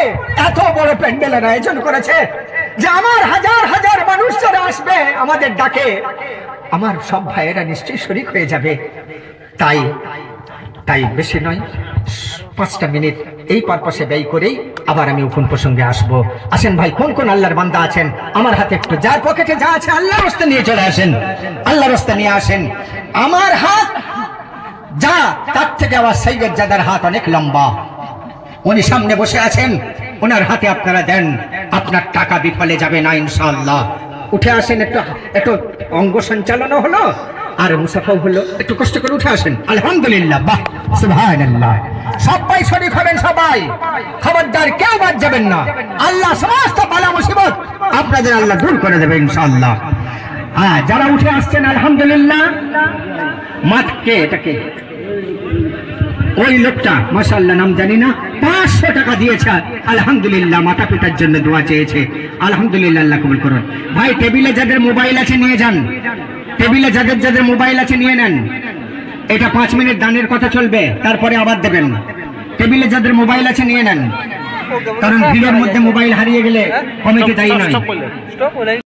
এত বড় প্যান্ডেলের আয়োজন করেছে যে আমার হাজার হাজার মানুষ যারা আসবে আমাদের ডাকে, আমার সব ভাইয়েরা নিশ্চয়ই শরীক হয়ে যাবে। তাই বেশি নয়, 5টা মিনিট এই পারপাসে ব্যয় করেই আবার আমি কোন প্রসঙ্গে আসবো। আসেন ভাই, কোন কোন আল্লাহর বান্দা আছেন আমার হাতে একটু, যার পকেটে যা আছে আল্লাহর রাস্তা নিয়ে চলে আসেন, আল্লাহর রাস্তা নিয়ে আসেন। আমার হাত যা, তার থেকে আবার সাইয়েদ জাদার হাত অনেক লম্বা, উনি সামনে বসে আছেন, ওনার হাতে আপনারা দেন, আপনার টাকা বিফলে যাবে না ইনশাআল্লাহ। উঠে আসেন, একটু একটু অঙ্গ সঞ্চালনও হলো আর মুসাফাও হলো। একটু কষ্ট করে উঠে আসেন। আলহামদুলিল্লাহ, বাহ, সুবহানাল্লাহ। সবাই শরীক হবেন, সবাই খবরদার, কেউ বাদ যাবেন না। আল্লাহ সমস্ত বালা মুসিবত আপনাদের আল্লাহ দূর করে দেবে ইনশাআল্লাহ। হ্যাঁ, যারা উঠে আসছেন আলহামদুলিল্লাহ। মাতকে এটাকে ওই লোকটা মাশাআল্লাহ, নাম জানি না, 500 টাকা দিয়েছে আলহামদুলিল্লাহ। মাতা পিতার জন্য দোয়া চেয়েছে, আলহামদুলিল্লাহ, আল্লাহ কবুল করুন। ভাই, টেবিলে যাদের মোবাইল আছে নিয়ে যান, টেবিলে যাদের যাদের মোবাইল আছে নিয়ে নেন। এটা 5 মিনিট দানের কথা চলবে, তারপরে আবার দেবেন। টেবিলে যাদের মোবাইল আছে নিয়ে নেন, কারণ ভিড়ের মধ্যে মোবাইল হারিয়ে গেলে কমিটি দায়ী নয়।